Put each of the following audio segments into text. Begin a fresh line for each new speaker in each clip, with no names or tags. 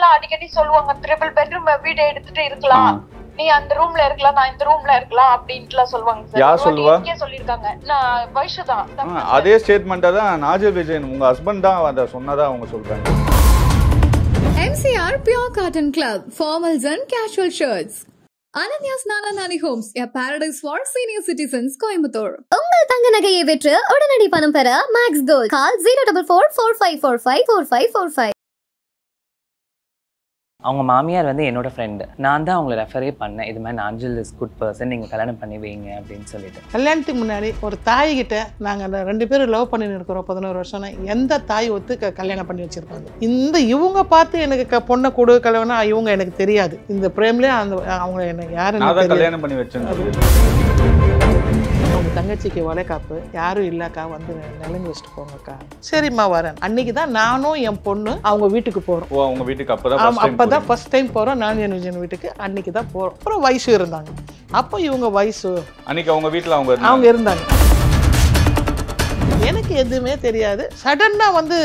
எல்லாம் அடிக்கடி சொல்லுவாங்க ட்ரிபிள் பெட்ரூம் வீடு எடுத்துட்டு இருக்கலாம், நீ அந்த ரூம்ல இருக்கலாம், நான் இந்த ரூம்ல இருக்கலாம் அப்படின்ட்டுலாம் சொல்லுவாங்க சார்.
யார் சொல்லுவா?
சொல்லிருக்காங்க. நான் வைஷு தான்.
அதே ஸ்டேட்மெண்ட்டை தான் நாஜில் விஜயன் உங்க ஹஸ்பண்ட் தான் அதை சொன்னதா அவங்க சொல்றாங்க.
MCR Pure Cotton Club, formals and casual shirts. Ananya's Nananani Homes, a paradise for senior citizens, Coimbatore.
உங்கள் தங்க நகையை விற்று உடனடி பணம் பெற மேக்ஸ் கோல்ட். கால் 04445454545.
அவங்க மாமியார் வந்து என்னோட ஃப்ரெண்டு. நான் தான் அவங்களை ரெஃபரே பண்ணேன், இது மாதிரி நாஞ்சில் இஸ் குட் பர்சன், நீங்கள் கல்யாணம் பண்ணி வைங்க அப்படின்னு சொல்லிட்டு.
கல்யாணத்துக்கு முன்னாடி ஒரு தாய்கிட்ட நாங்கள் 2 பேரும் லவ் பண்ணின்னு இருக்கிறோம் 11 வருஷம்னா எந்த தாய் ஒத்து கல்யாணம் பண்ணி வச்சிருப்பாங்க? இவங்க பார்த்து எனக்கு பொண்ணை கொடு கல்யாணம் இவங்க எனக்கு தெரியாது. இந்த பிரேம்லேயே அவங்க எனக்கு யாரும்
கல்யாணம் பண்ணி வச்சேன்.
அவங்க தங்கச்சிக்கு வளைகாப்பு, யாரும் இல்லக்கா வந்து நிலங்கு வச்சுட்டு போங்கக்கா. சரிம்மா வரேன். அன்னைக்கு தான் நானும் என் பொண்ணு அவங்க வீட்டுக்கு போறோம்.
அவங்க வீட்டுக்கு அப்பதான்
ஃபர்ஸ்ட் டைம் போறோம். நான் என் விஜயன் வீட்டுக்கு அன்னைக்கு தான் போறோம். அப்புறம் வயசு இருந்தாங்க. அப்போ இவங்க வயசு
அன்னைக்கு அவங்க வீட்டுல
அவங்க இருந்தாங்க. எனக்கு எதுவுமே தெரியாது. சடனா வந்து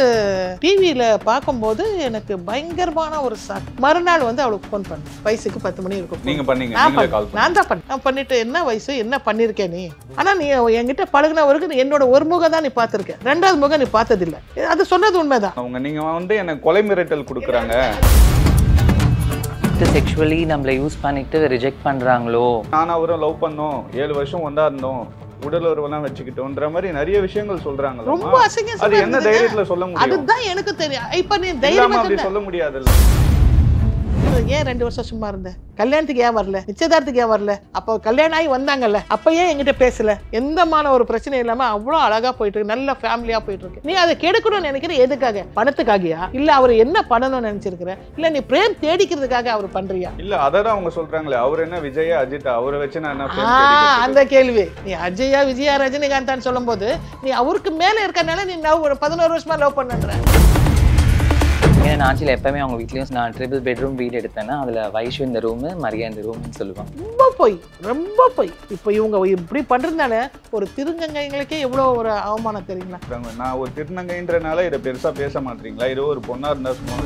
டிவியில பார்க்கும்போது எனக்கு பயங்கரமான ஒரு மறுநாள் வந்து அவளுக்கு ஃபோன் பண்ணேன். வயசுக்கு 10 மணி இருக்கும்.
நீங்க பண்ணீங்க?
நான் தான் பண்ணேன். நான் பண்ணிட்டு என்ன வயசு என்ன பண்ணிருக்கே நீ? ஆனா நீ என்கிட்ட பழகினவருக்கு என்னோட ஒரு முகம் தான் நீ பார்த்திருக்க, 2வது முகம் நீ பார்த்ததில்லை. அது சொன்னது உண்மைதான்.
அவங்க நீங்க வந்து எனக்கு கொலை மிரட்டல் கொடுக்குறாங்க.
செக்ஷுவலி நம்மளை யூஸ் பண்ணிட்டு ரிஜெக்ட் பண்றாங்களோ.
நான் அவரும் லவ் பண்ணோம், 7 வருஷம் ஒன்றா இருந்தோம், உடல் உறவெல்லாம் வச்சுக்கிட்டோன்ற மாதிரி நிறைய விஷயங்கள் சொல்றாங்க.
ரொம்ப அசிங்கமா
அது என்ன தைரியத்துல சொல்ல முடியும்?
அதுதான் எனக்கு தெரியும். இப்ப நீ தைரியமா
அப்படி சொல்ல முடியாதுல்ல.
ஏன் 2 வருஷம் சும்மா இருந்த? கல்யாணத்துக்கு ஏன் வரல? நிச்சயதார்த்துக்கு ஏன் வரல? அப்போ கல்யாணம் ஆகி வந்தாங்கல்ல, அப்ப ஏன் என்கிட்ட பேசல? எந்தமான ஒரு பிரச்சனை இல்லாம அவ்வளோ அழகா போயிட்டு இருக்கு, நல்ல ஃபேமிலியா போயிட்டு இருக்கு. நீ அதை கெடுக்கணும்னு நினைக்கிற எதுக்காக? பணத்துக்காகியா? இல்ல அவர் என்ன பண்ணணும்னு நினைச்சிருக்கிற? இல்ல நீ பிரேம் தேடிக்கிறதுக்காக அவர் பண்றியா?
இல்ல அததான் அவங்க சொல்றாங்களே, அவர் என்ன விஜயா அஜித் அவரை வச்சு நான் என்ன?
அந்த கேள்வி நீ அஜயா விஜயா ரஜினிகாந்தான் சொல்லும் போது நீ அவருக்கு மேல இருக்கனால நீ 11 வருஷமா லவ் பண்ணுற.
ஏன்னா நாஞ்சில் எப்பவுமே அவங்க வீட்லயும் நான் ட்ரிபிள் பெட்ரூம் வீடு எடுத்தேன்னா அதுல வைஷு இந்த ரூமு, மரியா இந்த ரூம்னு சொல்லுவாங்க.
ரொம்ப போய் இப்போ இவங்க இப்படி பண்றதுனால ஒரு திருநங்கைகளுக்கே எவ்வளவு ஒரு அவமானம் தெரியுங்களா?
நான் ஒரு திருநங்கைன்றனால இதை பெருசா பேச மாட்டீங்களா? இது ஒரு பொண்ணா இருந்தா சும்மா.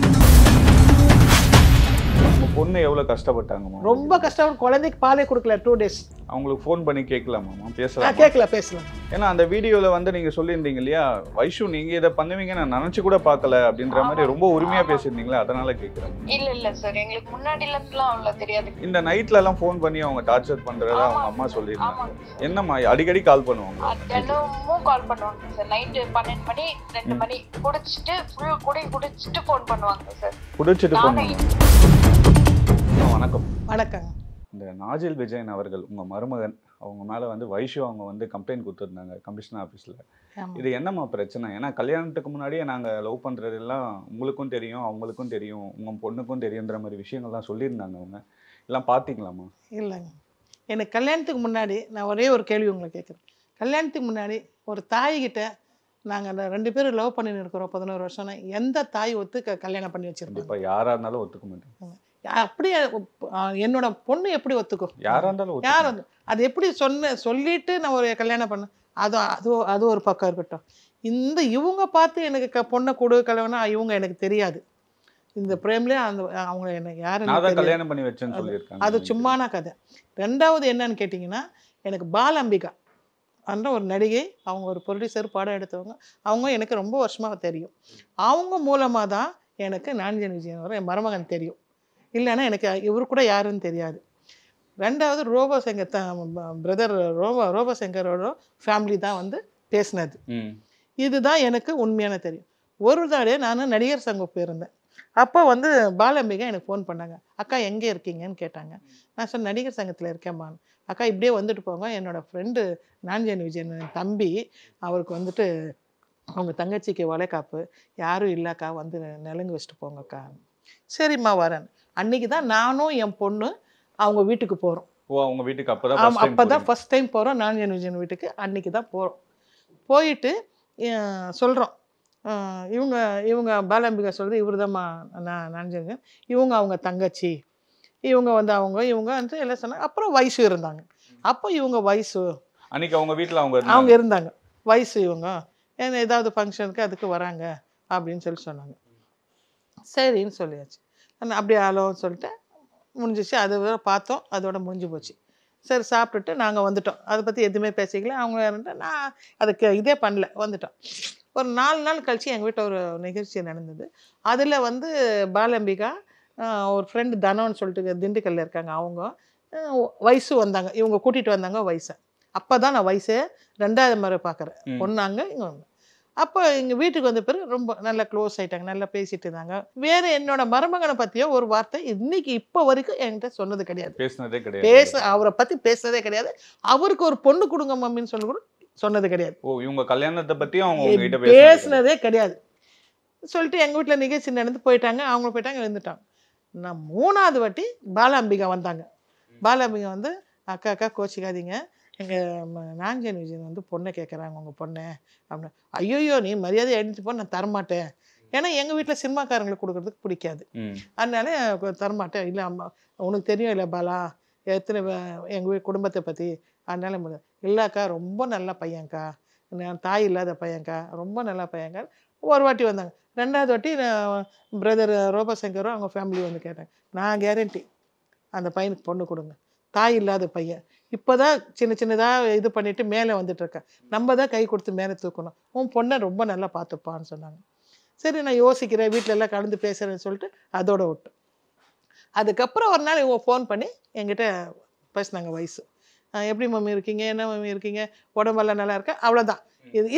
பொண்ணு எவ்வளவு கஷ்டப்பட்டாங்கம்மா?
ரொம்ப கஷ்டம். குழந்தைக்கு பாலே கொடுக்கல 2 days.
அவங்களுக்கு ஃபோன் பண்ணி கேட்கலாமா? பேசலாம்.
பேசலாம்.
ஏன்னா அந்த வீடியோல வந்து நீங்க சொல்லியிருந்தீங்க இல்லையா, வைஷு நீங்க இதை பண்ணுவீங்க நான் நினைச்சு கூட பார்க்கல அப்படின்ற மாதிரி ரொம்ப உரிமையா பேசியிருந்தீங்களா, அதனால கேட்கிறேன்.
இல்ல சார், எங்களுக்கு முன்னாடில இருந்துலாம் அவ்வளவு தெரியாது.
இந்த நைட்ல எல்லாம் ஃபோன் பண்ணி அவங்க டார்ச்சர் பண்றதா அவங்க அம்மா சொல்லியிருந்தாங்க. என்னம்மா அடிக்கடி கால் பண்ணுவாங்க?
தினமும் கால் பண்ணுவாங்க சார். நைட்டு 12 மணி 2 மணி குடிச்சிட்டு ஃபுல் குடிச்சிட்டு ஃபோன் பண்ணுவாங்க சார்.
குடிச்சிட்டு பண்ணுவாங்க. வணக்கம்.
வணக்கம்.
இந்த நாஜில் விஜயன் அவர்கள் உங்க மருமகன், அவங்க மேல வந்து வைஷு அவங்க வந்து கம்ப்ளைண்ட் கொடுத்துருந்தாங்க கமிஷனர் ஆஃபீஸில். இது என்னம்மா பிரச்சனை? ஏன்னா கல்யாணத்துக்கு முன்னாடியே நாங்கள் லவ் பண்ணுறதெல்லாம் உங்களுக்கும் தெரியும், அவங்களுக்கும் தெரியும், உங்கள் பொண்ணுக்கும் தெரியுன்ற மாதிரி விஷயங்கள்லாம் சொல்லியிருந்தாங்க. அவங்க எல்லாம் பார்த்தீங்களாம்மா?
இல்லைங்க, எனக்கு கல்யாணத்துக்கு முன்னாடி நான் ஒரே ஒரு கேள்வி உங்களை கேட்குறேன். கல்யாணத்துக்கு முன்னாடி ஒரு தாய்கிட்ட நாங்கள் 2 பேரும் லவ் பண்ணின்னு இருக்கிறோம் 11 வருஷம்னா எந்த தாய் ஒத்து கல்யாணம் பண்ணி வச்சிருக்கோம்?
இப்போ யாராக இருந்தாலும் ஒத்துக்க மாட்டேன்.
அப்படியே என்னோட பொண்ணு எப்படி ஒத்துக்கும்?
யாரா இருந்தாலும்
யார் வந்து அது எப்படி சொல்லிட்டு நான் ஒரு கல்யாணம் பண்ணேன். அது ஒரு பக்கம் இருக்கட்டும். இவங்க பார்த்து எனக்கு பொண்ணை கொடு கல்யாணம் இவங்க எனக்கு தெரியாது. இந்த பிரேம்லேயே அவங்க எனக்கு யாரும்
கல்யாணம் பண்ணி வச்சேன்னு சொல்லியிருக்காங்க.
அது சும்மான கதை. 2வது என்னன்னு கேட்டிங்கன்னா, எனக்கு பாலம்பிகா அந்த ஒரு நடிகை, அவங்க ஒரு ப்ரொடியூசர், படம் எடுத்தவங்க, அவங்க எனக்கு ரொம்ப வருஷமாக தெரியும். அவங்க மூலமாக தான் எனக்கு நாஞ்சில் விஜயன் வர என் மருமகன் தெரியும். இல்லைன்னா எனக்கு இவர் கூட யாருன்னு தெரியாது. 2வது ரோபோசங்கர் பிரதர் ரோபோசங்கரோட ஃபேமிலி தான் வந்து பேசினது. இதுதான் எனக்கு உண்மையான தெரியும். ஒரு தடவை நான் நடிகர் சங்கம் போயிருந்தேன். அப்போ வந்து பாலம்பிகா எனக்கு ஃபோன் பண்ணாங்க. அக்கா எங்கே இருக்கீங்கன்னு கேட்டாங்க. நான் சொன்னேன் நடிகர் சங்கத்தில் இருக்கேம்மான்னு. அக்கா இப்படியே வந்துட்டு போங்க, என்னோட ஃப்ரெண்டு நாஞ்சில் விஜயன் தம்பி, அவருக்கு வந்துட்டு அவங்க தங்கச்சிக்கு வளைகாப்பு, யாரும் இல்லைக்கா வந்து நிலங்கு வச்சுட்டு போங்கக்கா. சரிம்மா வரேன். அன்னைக்கு தான் நானும் என் பொண்ணு அவங்க வீட்டுக்கு போகிறோம்.
அவங்க வீட்டுக்கு
அப்போதான் ஃபர்ஸ்ட் டைம் போகிறோம். நாஞ்சில் விஜயன் வீட்டுக்கு அன்னைக்கு தான் போகிறோம். போயிட்டு சொல்கிறோம், இவங்க பாலம்பிகா சொல்கிறது இவர் தான் நாஞ்சில், இவங்க அவங்க தங்கச்சி, இவங்க வந்து இவங்க வந்து எல்லாம் சொன்னாங்க. அப்புறம் வயசு இருந்தாங்க. அப்போ இவங்க வயசு
அன்னைக்கு அவங்க வீட்டில்
அவங்க இருந்தாங்க. வயசு இவங்க ஏதாவது ஃபங்க்ஷனுக்கு அதுக்கு வராங்க அப்படின்னு சொன்னாங்க. சரின்னு சொல்லியாச்சு. அப்படியே ஆலோன்னு சொல்லிட்டு முடிஞ்சிச்சு. அது பார்த்தோம், அதோட முடிஞ்சு போச்சு. சரி சாப்பிட்டுட்டு நாங்கள் வந்துட்டோம். அதை பற்றி எதுவுமே பேசிக்கல. அவங்க நான் அதுக்கு இதே பண்ணல, வந்துட்டோம். ஒரு 4 நாள் கழிச்சு எங்கள் வீட்டில் ஒரு நிகழ்ச்சி நடந்தது. அதில் வந்து பாலம்பிகா ஒரு ஃப்ரெண்டு தனோன்னு சொல்லிட்டு திண்டுக்கல்ல இருக்காங்க, அவங்க வயசு வந்தாங்க. இவங்க கூட்டிகிட்டு வந்தாங்க வயசை. அப்போ தான் நான் வயசே 2வது முறை பார்க்குறேன். ஒன்றாங்க இங்கே ஒன்று. அப்போ எங்கள் வீட்டுக்கு வந்த பிறகு ரொம்ப நல்லா க்ளோஸ் ஆகிட்டாங்க, நல்லா பேசிட்டு இருந்தாங்க. வேறு என்னோட மருமகனை பற்றியோ ஒரு வார்த்தை இன்னைக்கு இப்போ வரைக்கும் என்கிட்ட சொன்னது கிடையாது.
பேசினதே கிடையாது.
அவரை பற்றி பேசுனதே கிடையாது. அவருக்கு ஒரு பொண்ணு கொடுங்க மம்மின்னு சொல்லி கூட சொன்னது கிடையாது.
ஓ, இவங்க கல்யாணத்தை பற்றி அவங்க உங்ககிட்ட
பேசுனதே கிடையாது. சொல்லிட்டு எங்கள் வீட்டில் நிகழ்ச்சி நடந்து போயிட்டாங்க. அவங்க போயிட்டாங்க, எழுந்துட்டாங்க. நான் 3வது வாட்டி பாலாம்பிகா வந்தாங்க. பாலாம்பிகா வந்து அக்கா கோச்சிக்காதீங்க, எங்கள் நாஞ்சன் விஜயன் வந்து பொண்ணை கேட்குறாங்க, உங்கள் பொண்ணை அப்படின்னு. ஐயோயோ நீ மரியாதை எழுந்துட்டு போ, நான் தரமாட்டேன். ஏன்னா எங்கள் வீட்டில் சினிமாக்காரங்களுக்கு கொடுக்குறதுக்கு பிடிக்காது, அதனால தரமாட்டேன். இல்லை அம்மா உனக்கு தெரியும் இல்லை பாலா எத்தனை எங்கள் குடும்பத்தை பற்றி, அதனால இல்லைக்கா ரொம்ப நல்ல பையன்க்கா, நான் தாய் இல்லாத பையன்க்கா, ரொம்ப நல்ல பையன்க்கா. ஒரு வாட்டி வந்தாங்க. 2வது வாட்டி பிரதர் ரோபசங்கரும் அவங்க ஃபேமிலி வந்து கேட்டாங்க. நான் கேரண்டி அந்த பையனுக்கு பொண்ணு கொடுங்க, தாய் இல்லாத பையன், இப்போ தான் சின்னதாக இது பண்ணிவிட்டு மேலே வந்துட்டுருக்கேன், நம்ம தான் கை கொடுத்து மேலே தூக்கணும், உன் பொண்ணை ரொம்ப நல்லா பார்த்துப்பான்னு சொன்னாங்க. சரி நான் யோசிக்கிறேன், வீட்டில எல்லாம் கலந்து பேசுகிறேன்னு சொல்லிட்டு அதோட விட்டு. அதுக்கப்புறம் ஒரு நாள் இவங்க ஃபோன் பண்ணி என்கிட்ட பேசினாங்க வயசு. எப்படி மம்மி இருக்கீங்க, என்ன மம்மி இருக்கீங்க, உடம்பெல்லாம் நல்லா இருக்கா, அவ்வளோதான்.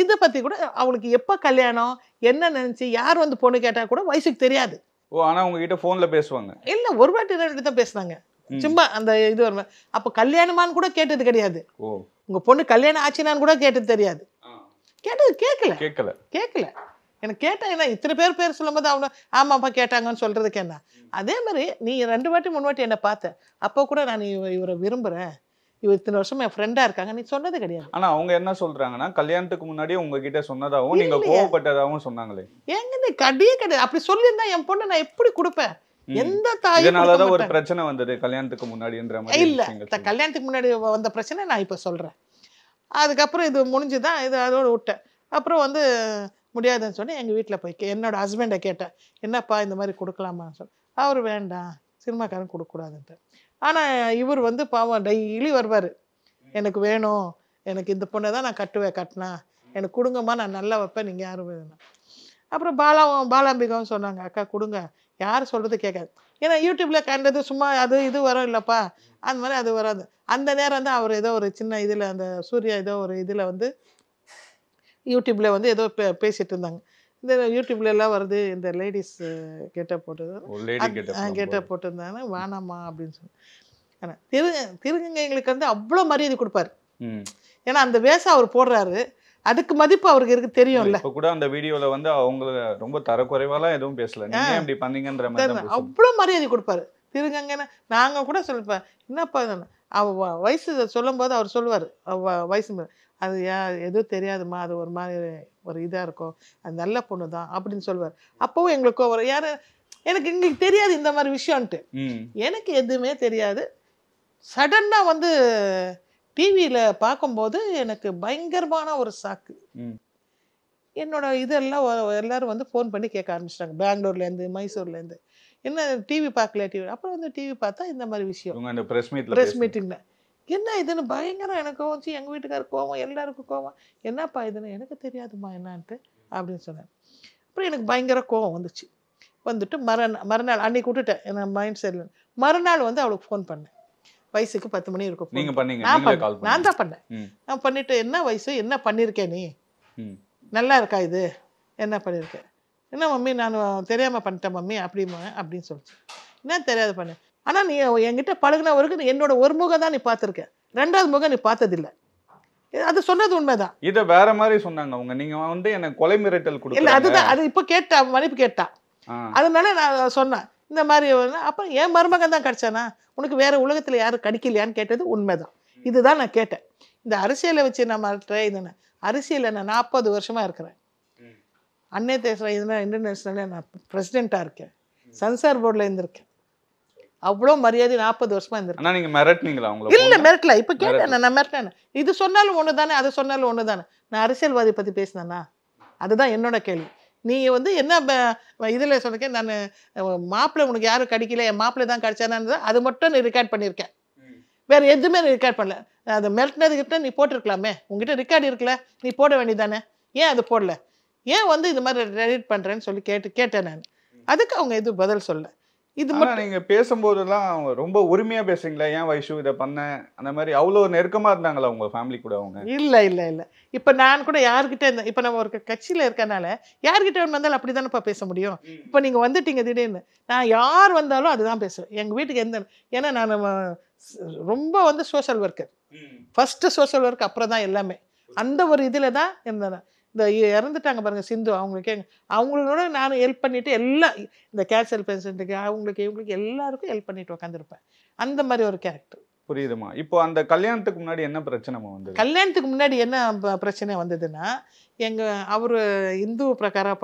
இதை பற்றி கூட அவளுக்கு எப்போ கல்யாணம் என்ன நினச்சி யார் வந்து பொண்ணு கேட்டால் கூட வயசுக்கு தெரியாது.
ஓ, ஆனால் உங்ககிட்ட ஃபோனில் பேசுவாங்க?
இல்லை, ஒரு வாட்டி 2 தான் பேசுனாங்க சும்மா. அந்த இது ஒரு அப்போ கல்யாணமானு கூட கேட்டது கிடையாது.
ஓ,
உங்கள் பொண்ணு கல்யாணம் ஆச்சுனான்னு கூட கேட்டது தெரியாது. கேட்கல. எனக்கு கேட்டேன். என்ன இத்தனை பேர் சொல்லும்போது அவங்க ஆமாப்பா கேட்டாங்கன்னு சொல்கிறதுக்கு என்ன? அதே மாதிரி நீ 2 வாட்டி 3 வாட்டி என்னை பார்த்த, அப்போ கூட நான் இவரை விரும்புகிறேன், இவர் இத்தனை வருஷம் என் ஃப்ரெண்டாக இருக்காங்க, நீ சொன்னது கிடையாது.
ஆனால் அவங்க என்ன சொல்கிறாங்கன்னா கல்யாணத்துக்கு முன்னாடியே உங்ககிட்ட சொன்னதாகவும் நீங்கள் கோவப்பட்டதாகவும் சொன்னாங்களே.
ஏங்க நீ கிடையாது. அப்படி சொல்லியிருந்தா என் பொண்ணை நான் எப்படி கொடுப்பேன்? எந்த தாயும்
இதனாலதான் ஒரு பிரச்சனை வந்தது கல்யாணத்துக்கு முன்னாடின்ற மாதிரி.
இல்ல, கல்யாணத்துக்கு முன்னாடி வந்த பிரச்சனை நான் இப்போ சொல்கிறேன். அதுக்கப்புறம் இது முடிஞ்சுதான், இது அதோடு விட்டேன். அப்புறம் வந்து முடியாதுன்னு சொன்னேன். எங்கள் வீட்டில் போய் என்னோட ஹஸ்பண்டை கேட்டேன், என்னப்பா இந்த மாதிரி கொடுக்கலாமான்னு சொல்லி. அவர் வேண்டாம், சினிமாக்காரன் கொடுக்கக்கூடாதுன்ட்டு. ஆனால் இவர் வந்து பாவம் டெய்லி வருவார், எனக்கு வேணும், எனக்கு இந்த பொண்ணை தான் நான் கட்டினா எனக்கு கொடுங்கம்மா, நான் நல்லா வைப்பேன், நீங்கள் யாரும் வேணும். அப்புறம் பாலாம்பிகாவும் சொன்னாங்க, அக்கா கொடுங்க, யார் சொல்கிறது கேட்காது. ஏன்னா யூடியூப்பில் கண்டது சும்மா அது இது வரும் இல்லைப்பா, அந்த மாதிரி அது வராது. அந்த நேரம் தான் அவர் ஏதோ ஒரு சின்ன இதில் அந்த சூர்யா ஏதோ ஒரு இதில் வந்து யூடியூப்பில் வந்து ஏதோ பேசிகிட்டு இருந்தாங்க. இந்த யூடியூப்ல எல்லாம் வருது, இந்த லேடிஸ் கெட்டப் போட்டிருந்தாங்க, வேணாமா அப்படின்னு சொல்லி. ஆனால் திருகங்க எங்களுக்கு வந்து அவ்வளோ மரியாதை கொடுப்பாரு. ஏன்னா அந்த வேஷம் அவர் போடுறாரு, அதுக்கு மதிப்பு அவருக்கு இருக்கு தெரியும்ல.
இப்போ கூட அந்த வீடியோல வந்து அவங்க ரொம்ப தரக்குறைவாலாம் எதுவும் பேசல, நீங்க இப்படி பண்ணீங்கன்ற மாதிரி
அவ்வளோ மரியாதை கொடுப்பாரு திருகங்கன்னு. நாங்கள் கூட சொல்லிப்பேன், என்னப்பா அவ வயசு சொல்லும் போது அவர் சொல்லுவார், வயசு அது எதுவும் தெரியாதுமா, அது ஒரு மாதிரி ஒரு இதாக இருக்கும், அது நல்ல பொண்ணு தான் அப்படின்னு சொல்லுவார். அப்போவும் எங்களுக்கு ஒரு யார் எனக்கு எங்களுக்கு தெரியாது இந்த மாதிரி விஷயம்ன்ட்டு, எனக்கு எதுவுமே தெரியாது. சடனாக வந்து டிவியில் பார்க்கும்போது எனக்கு பயங்கரமான ஒரு சாக்கு. என்னோட இதெல்லாம் எல்லாரும் வந்து ஃபோன் பண்ணி கேட்க ஆரம்பிச்சிட்டாங்க, பெங்களூர்லேருந்து மைசூர்லேருந்து. என்ன டிவி பார்க்கல டிவி. அப்புறம் வந்து டிவி பார்த்தா இந்த மாதிரி விஷயம் ப்ரெஸ் மீட்டிங்கில் என்ன இதுன்னு பயங்கரம் எனக்கு கோவம். எங்கள் வீட்டுக்காரர் கோவம், எல்லாருக்கும் கோவம். என்னப்பா இதுன்னு, எனக்கு தெரியாதுமா என்னான்ட்டு அப்படின்னு சொன்னேன். அப்புறம் எனக்கு பயங்கர கோவம் வந்துட்டு மறுநாள் அன்னைக்கு விட்டுட்டேன், என்ன மைண்ட் செட்ல. மறுநாள் வந்து அவளுக்கு ஃபோன் பண்ணேன், வயசுக்கு 10 மணி இருக்கும். நான் தான் பண்ணேன். நான் பண்ணிட்டு, என்ன வயசு, என்ன பண்ணியிருக்கேன் நீ, நல்லா இருக்கா இது, என்ன பண்ணியிருக்கேன், என்ன மம்மி நான் தெரியாமல் பண்ணிட்டேன் மம்மி அப்படின்னு சொல்லிச்சு. என்ன தெரியாது பண்ணேன். ஆனால் நீ என்கிட்ட பழகினவருக்கு என்னோட ஒரு முகம் தான் நீ பார்த்துருக்க, 2வது முகம் நீ பார்த்ததில்லை. அது சொன்னது உண்மைதான்.
இதை வேற மாதிரி சொன்னாங்க அவங்க. நீங்க வந்து எனக்கு கொலை மிரட்டல் கொடுக்கல.
இல்லை, அதுதான் அது இப்போ கேட்டா, மன்னிப்பு கேட்டா, அதனால நான் சொன்னேன் இந்த மாதிரி. அப்புறம் என் மருமகன் தான் கிடைச்சானா, உனக்கு வேற உலகத்தில் யாரும் கிடைக்கலையான்னு கேட்டது உண்மைதான். இதுதான் நான் கேட்டேன். இந்த அரசியலை வச்சு நான் இதுன்னு அரசியலில் நான் 40 வருஷமா இருக்கிறேன். அன்னை தேசம் இதுனா இன்டர்நேஷனலில் நான் பிரசிடெண்ட்டாக இருக்கேன், சென்சார் போர்டில் இருந்திருக்கேன். அவ்வளோ மரியாதை 40 வருஷமா இருந்திருக்கேன்.
நீங்க மிரட்டினீங்களா அவங்கள?
இல்லை, மிரட்டல. இப்போ கேட்டேன், நான் மிரட்டேன். இது சொன்னாலும் ஒன்று தானே, அது சொன்னாலும் ஒன்று தானே. நான் அரசியல்வாதி பற்றி பேசினேன்னா, அதுதான் என்னோட கேள்வி. நீ வந்து என்ன இதில் சொல்லிருக்கேன் நான், மாப்பிள்ளை உனக்கு யாரும் கிடைக்கல, என் மாப்பிள்ளை தான் கிடைச்சானு அது மட்டும் நீ ரெக்கார்ட் பண்ணியிருக்கேன், வேறு எதுவுமே நீ ரெக்கார்ட் பண்ணல. அதை மிரட்டினதுக்கிட்ட நீ போட்டிருக்கலாமே, உங்ககிட்ட ரெக்கார்டு இருக்குல்ல, நீ போட வேண்டியதானே, ஏன் அது போடல, ஏன் வந்து இது மாதிரி ரெடிட் பண்ணுறேன்னு சொல்லி கேட்டேன் நான். அதுக்கு அவங்க எதுவும் பதில் சொல்ல. இது மட்டும்
நீங்க பேசும்போதெல்லாம் ரொம்ப உரிமையா பேசுறீங்களா, ஏன் வைஷு இதை பண்ண அந்த மாதிரி அவ்வளோ நெருக்கமா இருந்தாங்களா உங்க ஃபேமிலி கூட அவங்க?
இல்லை. இப்போ நான் கூட யார்கிட்ட இருந்தேன், இப்போ நம்ம ஒரு கட்சியில் இருக்கனால யார்கிட்ட வந்தாலும் அப்படி தானேப்பா பேச முடியும். இப்போ நீங்கள் வந்துட்டீங்க திடீர்னு, நான் யார் வந்தாலும் அதுதான் பேசுவேன். எங்கள் வீட்டுக்கு ஏன்னா நான் ரொம்ப வந்து social worker, first social work, அப்புறம் தான் எல்லாமே. அந்த ஒரு இதில் தான் இருந்தேன். இந்த இறந்துட்டாங்க பாருங்க சிந்து, அவங்களோட நான் ஹெல்ப் பண்ணிட்டு எல்லாம், இந்த கேன்சர் பேஷண்ட்டுக்கு அவங்களுக்கு இவங்களுக்கு எல்லாருக்கும் ஹெல்ப் பண்ணிட்டு உட்காந்துருப்பேன். அந்த மாதிரி ஒரு கேரக்டர்.
புரியுதுமா. இப்போ அந்த கல்யாணத்துக்கு முன்னாடி என்ன பிரச்சனை வந்தது?
கல்யாணத்துக்கு முன்னாடி என்ன பிரச்சனை வந்ததுன்னா, அவர் இந்து பிரகாரம்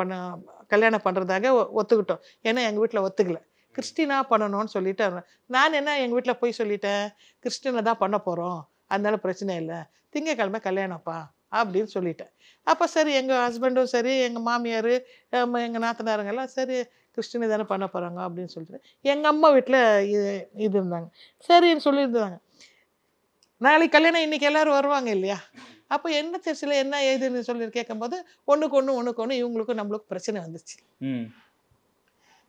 கல்யாணம் பண்ணுறதாக ஒத்துக்கிட்டோம். ஏன்னா எங்கள் வீட்டில் ஒத்துக்கல, கிறிஸ்டினா பண்ணணும்னு சொல்லிட்டு நான் என்ன எங்கள் வீட்டில் போய் சொல்லிட்டேன், கிறிஸ்டினை தான் பண்ண போகிறோம், அதனால பிரச்சனை இல்லை, திங்கக்கிழமை கல்யாணம்ப்பா அப்படின்னு சொல்லிட்டேன். அப்போ சரி, எங்கள் ஹஸ்பண்டும் சரி, எங்கள் மாமியார், எங்கள் நாத்தனாருங்கெல்லாம் சரி கிறிஸ்டினை தானே பண்ண போகிறாங்க அப்படின்னு சொல்லிட்டு எங்கள் அம்மா வீட்டில் இது இருந்தாங்க, சரின்னு சொல்லியிருந்தாங்க. நாளைக்கு கல்யாணம், இன்றைக்கி எல்லோரும் வருவாங்க இல்லையா, அப்போ என்ன சர்ச்சில் என்ன ஏதுன்னு சொல்லி கேட்கும்போது ஒன்றுக்கு ஒன்று இவங்களுக்கும் நம்மளுக்கும் பிரச்சனை வந்துச்சு.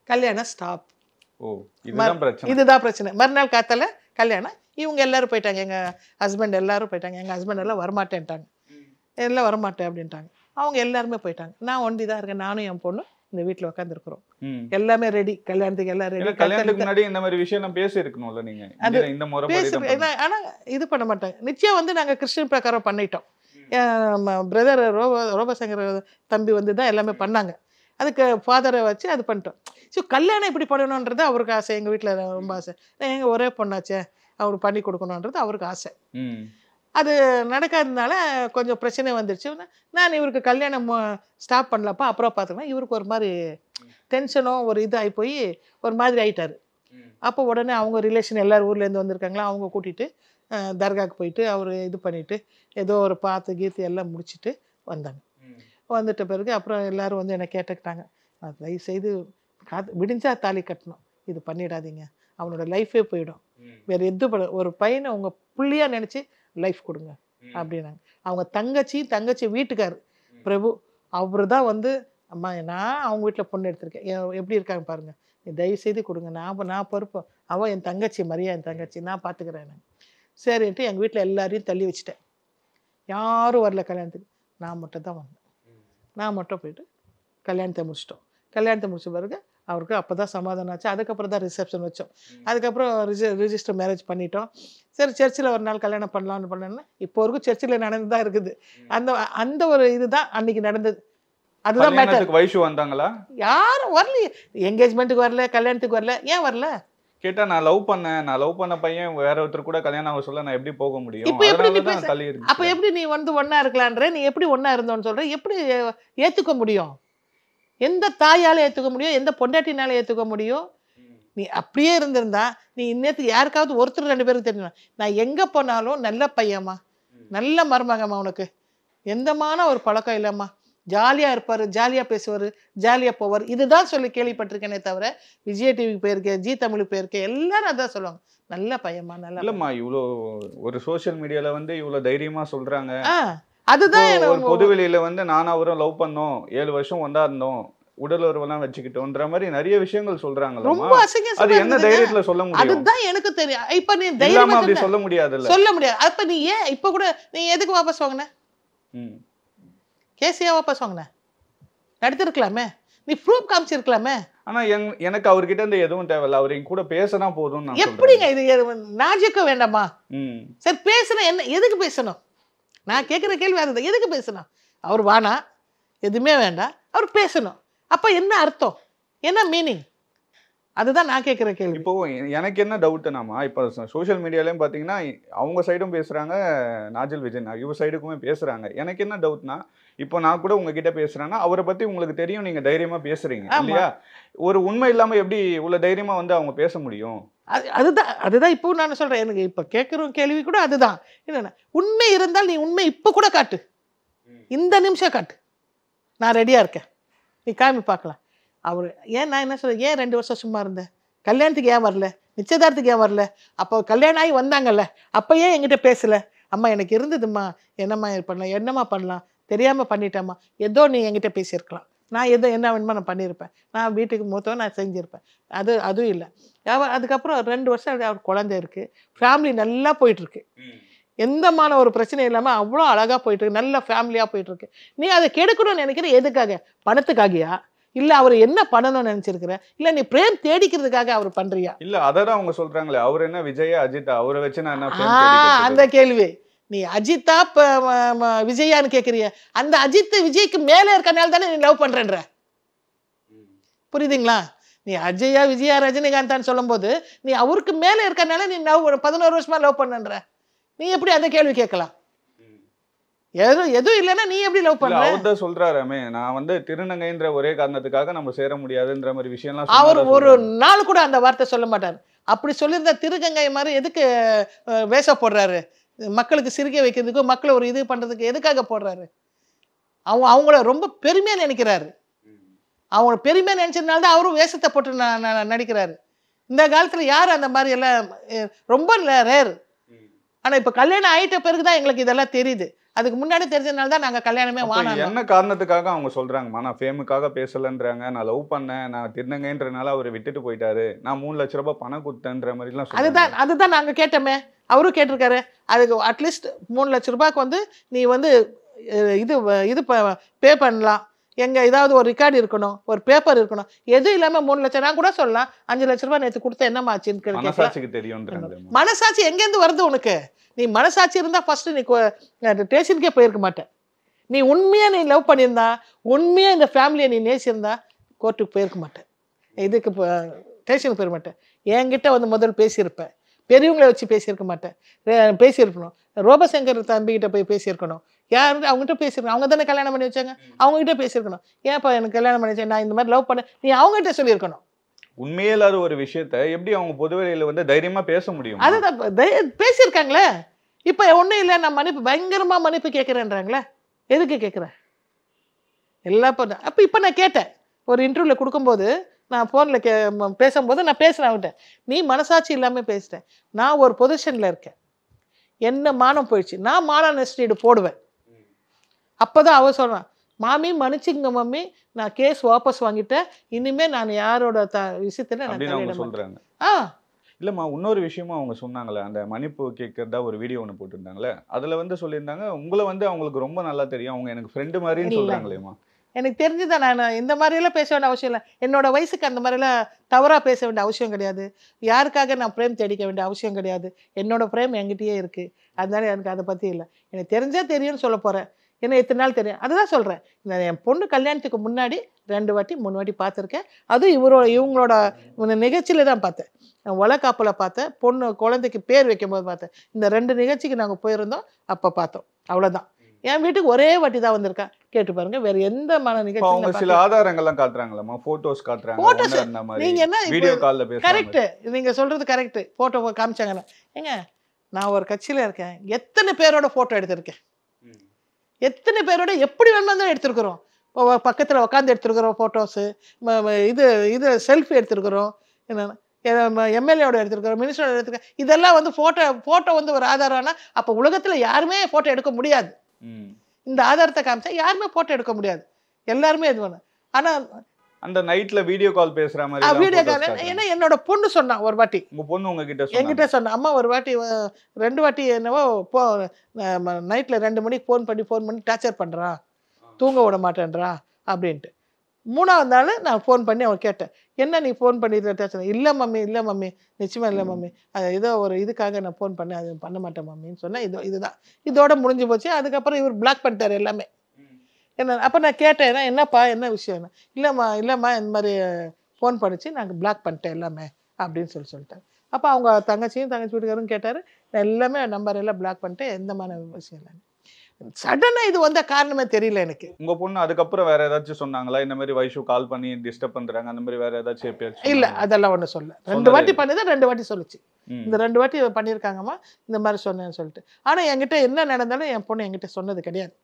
கல்யாணம் ஸ்டாப். இதுதான் பிரச்சனை. மறுநாள் காத்தால கல்யாணம், இவங்க எல்லாரும் போயிட்டாங்க, எங்கள் ஹஸ்பண்ட் எல்லாரும் போயிட்டாங்க. எங்கள் ஹஸ்பண்ட் எல்லாம் வரமாட்டேன்ட்டாங்க, எல்லாம் வரமாட்டேன் அப்படின்ட்டாங்க. அவங்க எல்லாருமே போயிட்டாங்க. நான் ஒண்டி தான் இருக்கேன், நானும் என் பொண்ணு இந்த வீட்டில் உட்காந்துருக்குறோம். எல்லாமே ரெடி, கல்யாணத்துக்கு எல்லாம் ரெடி.
கல்யாணத்துக்கு முன்னாடி இந்த மாதிரி விஷயம் பேசி இருக்கணும்ல நீங்க, இந்த முறை பேசி.
ஆனா இது பண்ண மாட்டாங்க. நிச்சயம் வந்து நாங்கள் கிறிஸ்டின் பிரகாரம் பண்ணிட்டோம். பிரதர் ரோபசங்கர் தம்பி வந்து தான் எல்லாமே பண்ணாங்க. அதுக்கு ஃபாதரை வச்சு அது பண்ணிட்டோம். ஸோ கல்யாணம் இப்படி பண்ணணுன்றது அவருக்கு ஆசை, எங்கள் வீட்டில் ரொம்ப ஆசை. எங்கள் ஒரே பொண்ணாச்சே, அவருக்கு பண்ணி கொடுக்கணுன்றது அவருக்கு ஆசை. அது நடக்காததுனால கொஞ்சம் பிரச்சனை வந்துடுச்சு. நான் இவருக்கு கல்யாணம் ஸ்டாப் பண்ணலப்பா, அப்புறம் பார்த்துக்கலாம். இவருக்கு ஒரு மாதிரி டென்ஷனோ ஒரு இதாகி போய் ஒரு மாதிரி ஆகிட்டார். அப்போ உடனே அவங்க ரிலேஷன் எல்லோரும் ஊர்லேருந்து வந்திருக்காங்களா, அவங்க கூட்டிகிட்டு தர்காவுக்கு போயிட்டு அவர் இது பண்ணிவிட்டு ஏதோ ஒரு கீத்து எல்லாம் முடிச்சுட்டு வந்தாங்க. வந்துட்ட பிறகு அப்புறம் எல்லோரும் வந்து என்னை கேட்டுக்கிட்டாங்க, தயவுசெய்து விடிஞ்சா தாலி கட்டணும், இது பண்ணிடாதீங்க, அவனோட லைஃபே போயிடும், வேறு எது ஒரு பையனை உங்கள் புள்ளியாக நினச்சி லைஃப் கொடுங்க அப்படின்னாங்க. அவங்க தங்கச்சி வீட்டுக்கார் பிரபு, அவர் தான் வந்து அம்மா நான் அவங்க வீட்டில் பொண்ணு எடுத்திருக்கேன், எப்படி இருக்காங்க பாருங்கள், நீ தயவுசெய்து கொடுங்க, நான் பொறுப்பு, அவள் என் தங்கச்சி, மரியா என் தங்கச்சி, நான் பார்த்துக்கிறேன். சரின்ட்டு எங்கள் வீட்டில் எல்லாரையும் தள்ளி வச்சுட்டேன். யாரும் வரல கல்யாணத்துக்கு, நான் மட்டும் தான் வந்தேன். நான் மட்டும் போயிட்டு கல்யாணத்தை முடிச்சிட்டோம். கல்யாணத்தை முடிச்ச பிறகு அவருக்கு அப்போ தான் சமாதானம் ஆச்சு. அதுக்கப்புறம் தான் ரிசப்ஷன் வச்சோம். அதுக்கப்புறம் ரிஜிஸ்டர் மேரேஜ் பண்ணிட்டோம். சரி, சர்ச்சில் ஒரு நாள் கல்யாணம் பண்ணலான்னு இப்போ வரைக்கும் சர்ச்சில் நடந்து தான் இருக்குது. அந்த ஒரு இதுதான் அன்னைக்கு நடந்தது. அதுதான் மேட்டர்.
வைஷு வந்தாங்களா?
யாரும் வரலையே, என்கேஜ்மெண்ட்டுக்கு வரல, கல்யாணத்துக்கு வரல. ஏன் வரல
கேட்டா, நான் லவ் பண்ண பையன் வேற ஒருத்தர் கூட கல்யாணம் ஆக சொல்ல நான் எப்படி போக முடியும்?
இப்போ எப்படி நீ பேச, அப்ப எப்படி நீ வந்து ஒண்ணா இருக்கலான்ற, நீ எப்படி ஒண்ணா இருந்தோன்னு சொல்ற, எப்படி ஏத்துக்க முடியும்? எந்த தாயால ஏத்துக்க முடியும், எந்த பொண்டாட்டினால ஏத்துக்க முடியும்? நீ அப்படியே இருந்திருந்தா நீ இன்னத்துக்கு யாருக்காவது ஒருத்தர் 2 பேருக்கு தெரியும், நான் எங்க போனாலும் நல்ல பையம்மா, நல்ல மருமகம்மா, உனக்கு எந்தமான ஒரு பழக்கம் இல்லைம்மா, ஜாலியா இருப்பார், ஜாலியா பேசுவார், ஜாலியா போவார், இதுதான் சொல்லி கேள்விப்பட்டிருக்கேனே தவிர விஜய் டிவிக்கு போயிருக்கேன், ஜி தமிழுக்கு போயிருக்கேன், எல்லாரும் அதான் சொல்லுவாங்க, நல்ல பையம்மா. நல்ல
இல்லம்மா, இவ்வளோ ஒரு சோஷியல் மீடியால வந்து இவ்வளோ தைரியமா சொல்றாங்க.
அதுதான்
பொதுவெளியில வந்து நானும் அவரும் லவ் பண்ணோம், 7 வருஷம் ஒன்றா இருந்தோம், உடல் உறவெல்லாம் வச்சுக்கிட்டோன்ற மாதிரி நிறைய விஷயங்கள் சொல்றாங்க.
ரொம்ப அசிங்கம்.
அது என்ன தைரியத்துல சொல்ல முடியும்?
அதுதான் எனக்கு தெரியும். இப்ப நீ தைரியமா
அப்படி சொல்ல முடியாதுல்ல,
சொல்ல முடியாது. அப்ப நீ ஏன் இப்ப கூட நீ எதுக்கு வாபஸ் வாங்கின? கேசியா வாபஸ் வாங்கின? நடத்திருக்கலாமே, நீ ப்ரூஃப் காமிச்சிருக்கலாமே.
ஆனா எனக்கு அவர்கிட்ட இருந்து எதுவும் தேவையில்ல, அவர் என் கூட பேசினா போதும்.
எப்படிங்க இது நாஜிக்க வேண்டாமா? சரி பேசணும், என்ன எதுக்கு பேசணும்? நான் கேட்குற கேள்வி அதுதான், எதுக்கு பேசணும்? அவர் வானா, எதுவுமே வேண்டாம், அவர் பேசணும். அப்போ என்ன அர்த்தம், என்ன மீனிங்? அதுதான் நான் கேட்குற கேள்வி.
இப்போ எனக்கு என்ன டவுட்டுனாமா, இப்போ சோஷியல் மீடியாலையும் பார்த்தீங்கன்னா அவங்க சைடும் பேசுகிறாங்க, நாஜில் விஜய் இவர் சைடுக்குமே பேசுகிறாங்க. எனக்கு என்ன டவுட்னா, இப்போ நான் கூட உங்ககிட்ட பேசுகிறேன்னா அவரை பற்றி உங்களுக்கு தெரியும், நீங்கள் தைரியமாக பேசுகிறீங்க இல்லையா? ஒரு உண்மை இல்லாமல் எப்படி இவ்வளோ தைரியமாக வந்து அவங்க பேச முடியும்?
அதுதான் இப்போ நான் சொல்கிறேன். எனக்கு இப்போ கேட்குற கேள்வி கூட அதுதான். என்னென்ன உண்மை இருந்தால் நீ உண்மை இப்போ கூட காட்டு, இந்த நிமிஷம் காட்டு, நான் ரெடியாக இருக்கேன். நீ காமி பார்க்கலாம். அவர் ஏன் நான் என்ன சொல்கிறேன், ஏன் 2 வருஷம் சும்மா இருந்தேன், கல்யாணத்துக்கு ஏன் வரல, நிச்சயதார்த்துக்கு ஏன் வரல, அப்போ கல்யாணம் ஆகி வந்தாங்கல்ல அப்போ ஏன் என்கிட்ட பேசலை, அம்மா எனக்கு இருந்ததும்மா, என்னம்மா பண்ணலாம், என்னம்மா பண்ணலாம், தெரியாமல் பண்ணிட்டேம்மா, ஏதோ நீ என்கிட்ட பேசியிருக்கலாம், நான் எதோ என்ன வேணுமோ நான் பண்ணியிருப்பேன், நான் வீட்டுக்கு மூத்தவன் நான் செஞ்சுருப்பேன். அதுவும் இல்லை. அதுக்கப்புறம் 2 வருஷம் அவர் குழந்தை இருக்குது, ஃபேமிலி நல்லா போயிட்டுருக்கு, எந்தமான ஒரு பிரச்சனையும் இல்லாமல் அவ்வளோ அழகாக போயிட்டுருக்கு, நல்ல ஃபேமிலியாக போயிட்டுருக்கு. நீ அதை கெடுக்கணும்னு நினைக்கிற எதுக்காக, பணத்துக்காகியா, இல்லை அவர் என்ன பண்ணணும்னு நினச்சிருக்கிற, இல்லை நீ பிரேம் தேடிக்கிறதுக்காக அவர் பண்ணுறியா?
இல்லை அதை தான் அவங்க சொல்கிறாங்களே, அவர் என்ன விஜயா அஜித்தா, அவரை வச்சு நான் என்ன
அந்த கேள்வி நீ அஜித்தா விஜயான்னு கேட்குறிய, அந்த அஜித் விஜய்க்கு மேலே இருக்கனால தானே நீ லவ் பண்ணுறன்ற, புரியுதுங்களா? நீ அஜயா விஜயா ரஜினிகாந்தான்னு சொல்லும்போது நீ அவருக்கு மேலே இருக்கனால நீ 11 வருஷமா லவ் பண்ணுன்ற, நீ எப்படி அந்த கேள்வி கேட்கலாம்? எதுவும் இல்லைன்னா நீ எப்படி லவ் பண்ற?
அவர் தான் சொல்றாருமே, நான் வந்து திருநங்கைன்ற ஒரே காரணத்துக்காக நம்ம சேர முடியாதுன்ற மாதிரி விஷயம்லாம்
அவர் ஒரு நாள் கூட அந்த வார்த்தை சொல்ல மாட்டார். அப்படி சொல்லியிருந்தா திருநங்கை மாதிரி எதுக்கு வேஷ போடுறாரு, மக்களுக்கு சிரிக்க வைக்கிறதுக்கு, மக்களை ஒரு இது பண்றதுக்கு எதுக்காக போடுறாரு? அவங்கள ரொம்ப பெருமையா நினைக்கிறாரு. அவங்க பெருமையா நினைச்சதுனால தான் அவரும் வேஷத்தை போட்டு நடிக்கிறாரு. இந்த காலத்துல யார் அந்த மாதிரி எல்லாம் ரொம்ப ரேர். ஆனா இப்ப கல்யாணம் ஆயிட்ட பிறகுதான் எங்களுக்கு இதெல்லாம் தெரியுது. அதுக்கு முன்னாடி தெரிஞ்சதுனால தான் நாங்க கல்யாணமே வாங்கினோம்.
என்ன காரணத்துக்காக அவங்க சொல்றாங்கம்மா, நான் ஃபேமுக்காக பேசலன்றாங்க, நான் லவ் பண்ணேன், நான் திருநங்கைன்றனால அவர் விட்டுட்டு போயிட்டாரு, நான் 3 லட்ச ரூபாய் பணம் கொடுத்தேன்ற மாதிரிலாம்
அதுதான் நாங்க கேட்டோமே, அவரும் கேட்டிருக்காரு. அதுக்கு அட்லீஸ்ட் 3 லட்ச ரூபாய்க்கு வந்து நீ வந்து இது பே பண்ணலாம், எங்க ஏதாவது ஒரு ரெக்கார்டு இருக்கணும், ஒரு பேப்பர் இருக்கணும், எதுவும் இல்லாம 3 லட்சம் நான் கூட சொல்லலாம், 5 லட்ச ரூபாய் நேற்று கொடுத்த என்னமா ஆச்சுன்னு
மனசாட்சிக்கு தெரியும்.
மனசாட்சி எங்கேருந்து வருது உனக்கு? நீ மனசாட்சி இருந்தா ஃபர்ஸ்ட் நீ ஸ்டேஷனுக்கே போயிருக்க மாட்டேன். நீ உண்மையா நீ லவ் பண்ணியிருந்தா, உண்மையா இந்த ஃபேமிலியை நீ நேசியிருந்தா கோர்ட்டுக்கு போயிருக்க மாட்டேன், இதுக்கு ஸ்டேஷனுக்கு போயிருக்க மாட்டேன். என்கிட்ட வந்து முதல்ல பேசியிருப்பேன், பெரியவங்களை வச்சு பேசியிருக்க மாட்டேன், பேசியிருக்கணும். ரோபசங்கர் தம்பிக்கிட்ட போய் பேசியிருக்கணும், யார் அவங்ககிட்ட பேசியிருக்கணும், அவங்க தானே கல்யாணம் பண்ணி வச்சாங்க, அவங்ககிட்ட பேசியிருக்கணும். ஏன்ப்பா எனக்கு கல்யாணம் பண்ணி வச்சேன், நான் இந்த மாதிரி லவ் பண்ணேன், நீ அவங்ககிட்ட சொல்லியிருக்கணும்.
உண்மையே இல்லாத ஒரு விஷயத்த எப்படி அவங்க பொதுவெளியில வந்து தைரியமா பேச முடியும்?
அதுதான் பேசியிருக்காங்களே. இப்ப ஒண்ணும் இல்லை, நான் மன்னிப்பு பயங்கரமா மன்னிப்பு கேட்கிறேன்றாங்களே, எதுக்கு கேட்குறேன் எல்லாம் பண்ண. அப்ப இப்ப நான் கேட்டேன், ஒரு இன்டர்வியூல கொடுக்கும்போது நான் போன்ல பேசும்போது நான் பேசுறேன் அவன்கிட்ட, நீ மனசாட்சி இல்லாம பேசிட்டேன், நான் ஒரு பொசிஷன்ல இருக்கேன், என்ன மானம் போயிடுச்சு, நான் மான நெஸ்டீடு போடுவேன். அப்பதான் அவ சொல்றான், மாமி மன்னிச்சுங்க மம்மி, நான் கேஸ் வாபஸ் வாங்கிட்டேன், இனிமே நான் யாரோட விஷயத்துல நான்
சொல்றாங்க. இல்லம்மா, இன்னொரு விஷயமும் அவங்க சொன்னாங்களே, அந்த மன்னிப்பு கேட்கறதா ஒரு வீடியோ ஒன்று போட்டிருந்தாங்களே, அதுல வந்து சொல்லியிருந்தாங்க உங்களை வந்து அவங்களுக்கு ரொம்ப நல்லா தெரியும், அவங்க எனக்கு ஃப்ரெண்டு மாதிரின்னு சொல்றாங்களேம்மா.
எனக்கு தெரிஞ்சுதான், நான் இந்த மாதிரியெல்லாம் பேச வேண்டிய அவசியம் இல்லை, என்னோட வயசுக்கு அந்த மாதிரிலாம் தவறாக பேச வேண்டிய அவசியம் கிடையாது, யாருக்காக நான் பிரேம் தேடிக்க வேண்டிய அவசியம் கிடையாது, என்னோட பிரேம் என்கிட்டயே இருக்குது, அதனால எனக்கு அதை பற்றி இல்லை. எனக்கு தெரிஞ்சால் தெரியும்னு சொல்ல போகிறேன், ஏன்னா எத்தனை நாள் தெரியும், அதுதான் சொல்கிறேன். நான் என் பொண்ணு கல்யாணத்துக்கு முன்னாடி 2 வாட்டி 3 வாட்டி பார்த்துருக்கேன், அதுவும் இவங்களோட நிகழ்ச்சியில் தான் பார்த்தேன், வளக்காப்பில் பார்த்தேன், பொண்ணு குழந்தைக்கு பேர் வைக்கும்போது பார்த்தேன், இந்த 2 நிகழ்ச்சிக்கு நாங்கள் போயிருந்தோம், அப்போ பார்த்தோம், அவ்வளோதான். என் வீட்டுக்கு ஒரே வாட்டி தான் வந்திருக்கேன், கேட்டு பாருங்க, வேற எந்த மன நிகழ்ச்சி.
அவங்க சில ஆதாரங்கள்லாம் காட்டுறாங்களாமா, போட்டோஸ் காட்டுறாங்க, அந்த மாதிரி
நீங்க என்ன
வீடியோ கால்ல பேசுறாங்க.
கரெக்ட், நீங்க சொல்றது கரெக்ட். போட்டோ காமிச்சாங்க. ஏங்க நான் ஒரு கட்சியில இருக்கேன், எத்தனை பேரோட போட்டோ எடுத்திருக்கேன், எத்தனை பேரோட எப்படி வேணுமா எடுத்திருக்கிறோம், பக்கத்துல உட்காந்து எடுத்திருக்கிறோம் போட்டோஸ், இது செல்ஃபி எடுத்திருக்கிறோம், எம்எல்ஏவோட எடுத்திருக்கிறோம், மினிஸ்டரோட எடுத்திருக்கோம், இதெல்லாம் வந்து போட்டோ வந்து ஒரு ஆதாரம்னா அப்ப உலகத்துல யாருமே போட்டோ எடுக்க முடியாது. இந்த ஆதாரத்தை காமிச்சா யாருமே போட்டோ எடுக்க முடியாது, எல்லாருமே இது பண்ண. ஆனா
அந்த நைட்ல வீடியோ கால் பேசுற மாதிரி
வீடியோ கால், ஏன்னா என்னோட பொண்ணு சொன்னா ஒரு வாட்டி,
உங்க பொண்ணு உங்ககிட்ட
என்கிட்ட சொன்னா, அம்மா ஒரு வாட்டி 2 வாட்டி என்னவோ நைட்ல 2 மணிக்கு ஃபோன் பண்ணி டார்ச்சர் பண்றான், தூங்க விட மாட்டேன்றா அப்படின்ட்டு. 3ஆவது நாள் நான் ஃபோன் பண்ணி அவன் கேட்டேன், என்ன நீ ஃபோன் பண்ணிட்டு? இல்லை மம்மி நிச்சயமா இல்லை மம்மி, அது ஏதோ ஒரு இதுக்காக நான் ஃபோன் பண்ணேன், அது பண்ண மாட்டேன் மம்மின்னு சொன்னேன். இதுதான் இதோட முடிஞ்சு போச்சு. அதுக்கப்புறம் இவர் பிளாக் பண்ணிட்டார் எல்லாமே. என்ன அப்போ நான் கேட்டேன், என்னப்பா என்ன விஷயம்? இல்லைம்மா இந்த மாதிரி ஃபோன் பண்ணிச்சு, நாங்கள் பிளாக் பண்ணிட்டேன் எல்லாமே அப்படின்னு சொல்லிட்டார். அப்போ அவங்க தங்கச்சி வீட்டுக்காரரும் கேட்டார், எல்லாமே நம்பர் எல்லாம் பிளாக் பண்ணிட்டு எந்த மாதிரி விஷயம் இல்லை. சடனா இது வந்த காரணமே தெரியல எனக்கு.
உங்க பொண்ணு அதுக்கப்புறம் வேற ஏதாச்சும் சொன்னாங்களா, இந்த மாதிரி வைஷு கால் பண்ணி டிஸ்டர்ப் பண்றாங்க அந்த மாதிரி வேற ஏதாச்சும்?
இல்ல, அதெல்லாம் ஒண்ணு சொல்ல. 2 வாட்டி பண்ணதான் 2 வாட்டி சொல்லுச்சு, இந்த 2 வாட்டி பண்ணிருக்காங்கம்மா இந்த மாதிரி சொன்னேன்னு சொல்லிட்டு. ஆனா என்கிட்ட என்ன நடந்தாலும் என் பொண்ணு என்கிட்ட சொன்னது கிடையாது.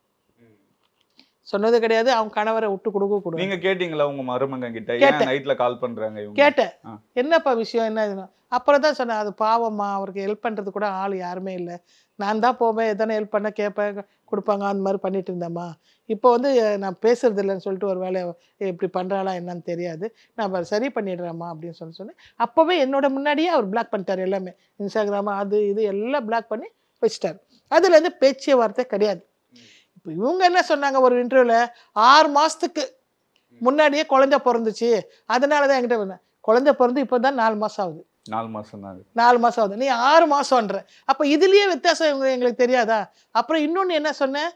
சொன்னது கிடையாது. அவங்க கணவரை விட்டு கொடுக்க கூடாது.
நீங்க கேட்டீங்களா உங்க மருமகன் கிட்ட ஏன்
கேட்டேன்.
நைட்ல கால் பண்றாங்க இவங்க?
கேட்டேன்,
ஆ.
என்னப்பா விஷயம் என்ன இதுன்னு. அப்புறம் தான் சொன்னேன், அது பாவம்மா, அவருக்கு ஹெல்ப் பண்ணுறது கூட ஆள் யாருமே இல்லை, நான் தான் போவேன், எதனா ஹெல்ப் பண்ண கேட்பேன், கொடுப்பாங்க, அந்த மாதிரி பண்ணிட்டு இருந்தேம்மா. இப்போ வந்து நான் பேசுறது இல்லைன்னு சொல்லிட்டு ஒரு வேலை இப்படி பண்ணுறாளா என்னன்னு தெரியாது, நான் சரி பண்ணிடுறேம்மா அப்படின்னு சொன்னேன். அப்போவே என்னோட முன்னாடியே அவர் பிளாக் பண்ணிட்டார் எல்லாமே, இன்ஸ்டாகிராம் அது இது எல்லாம் பிளாக் பண்ணி வச்சுட்டார். அதுலேருந்து பேச்சு வார்த்தை கிடையாது. இப்போ இவங்க என்ன சொன்னாங்க ஒரு இன்டர்வியூவில், 6 மாதத்துக்கு முன்னாடியே குழந்தை பிறந்துச்சு, அதனால தான் என்கிட்ட வந்தேன். குழந்தை பிறந்து இப்போ தான் 4 மாதம் ஆகுது.
4 மாசம் தான்.
4 மாதம் ஆகுது, நீ 6 மாதம்ன்ற. அப்போ இதுலேயே வித்தியாசம் எங்களுக்கு தெரியாதா? அப்புறம் இன்னொன்று என்ன சொன்னேன்,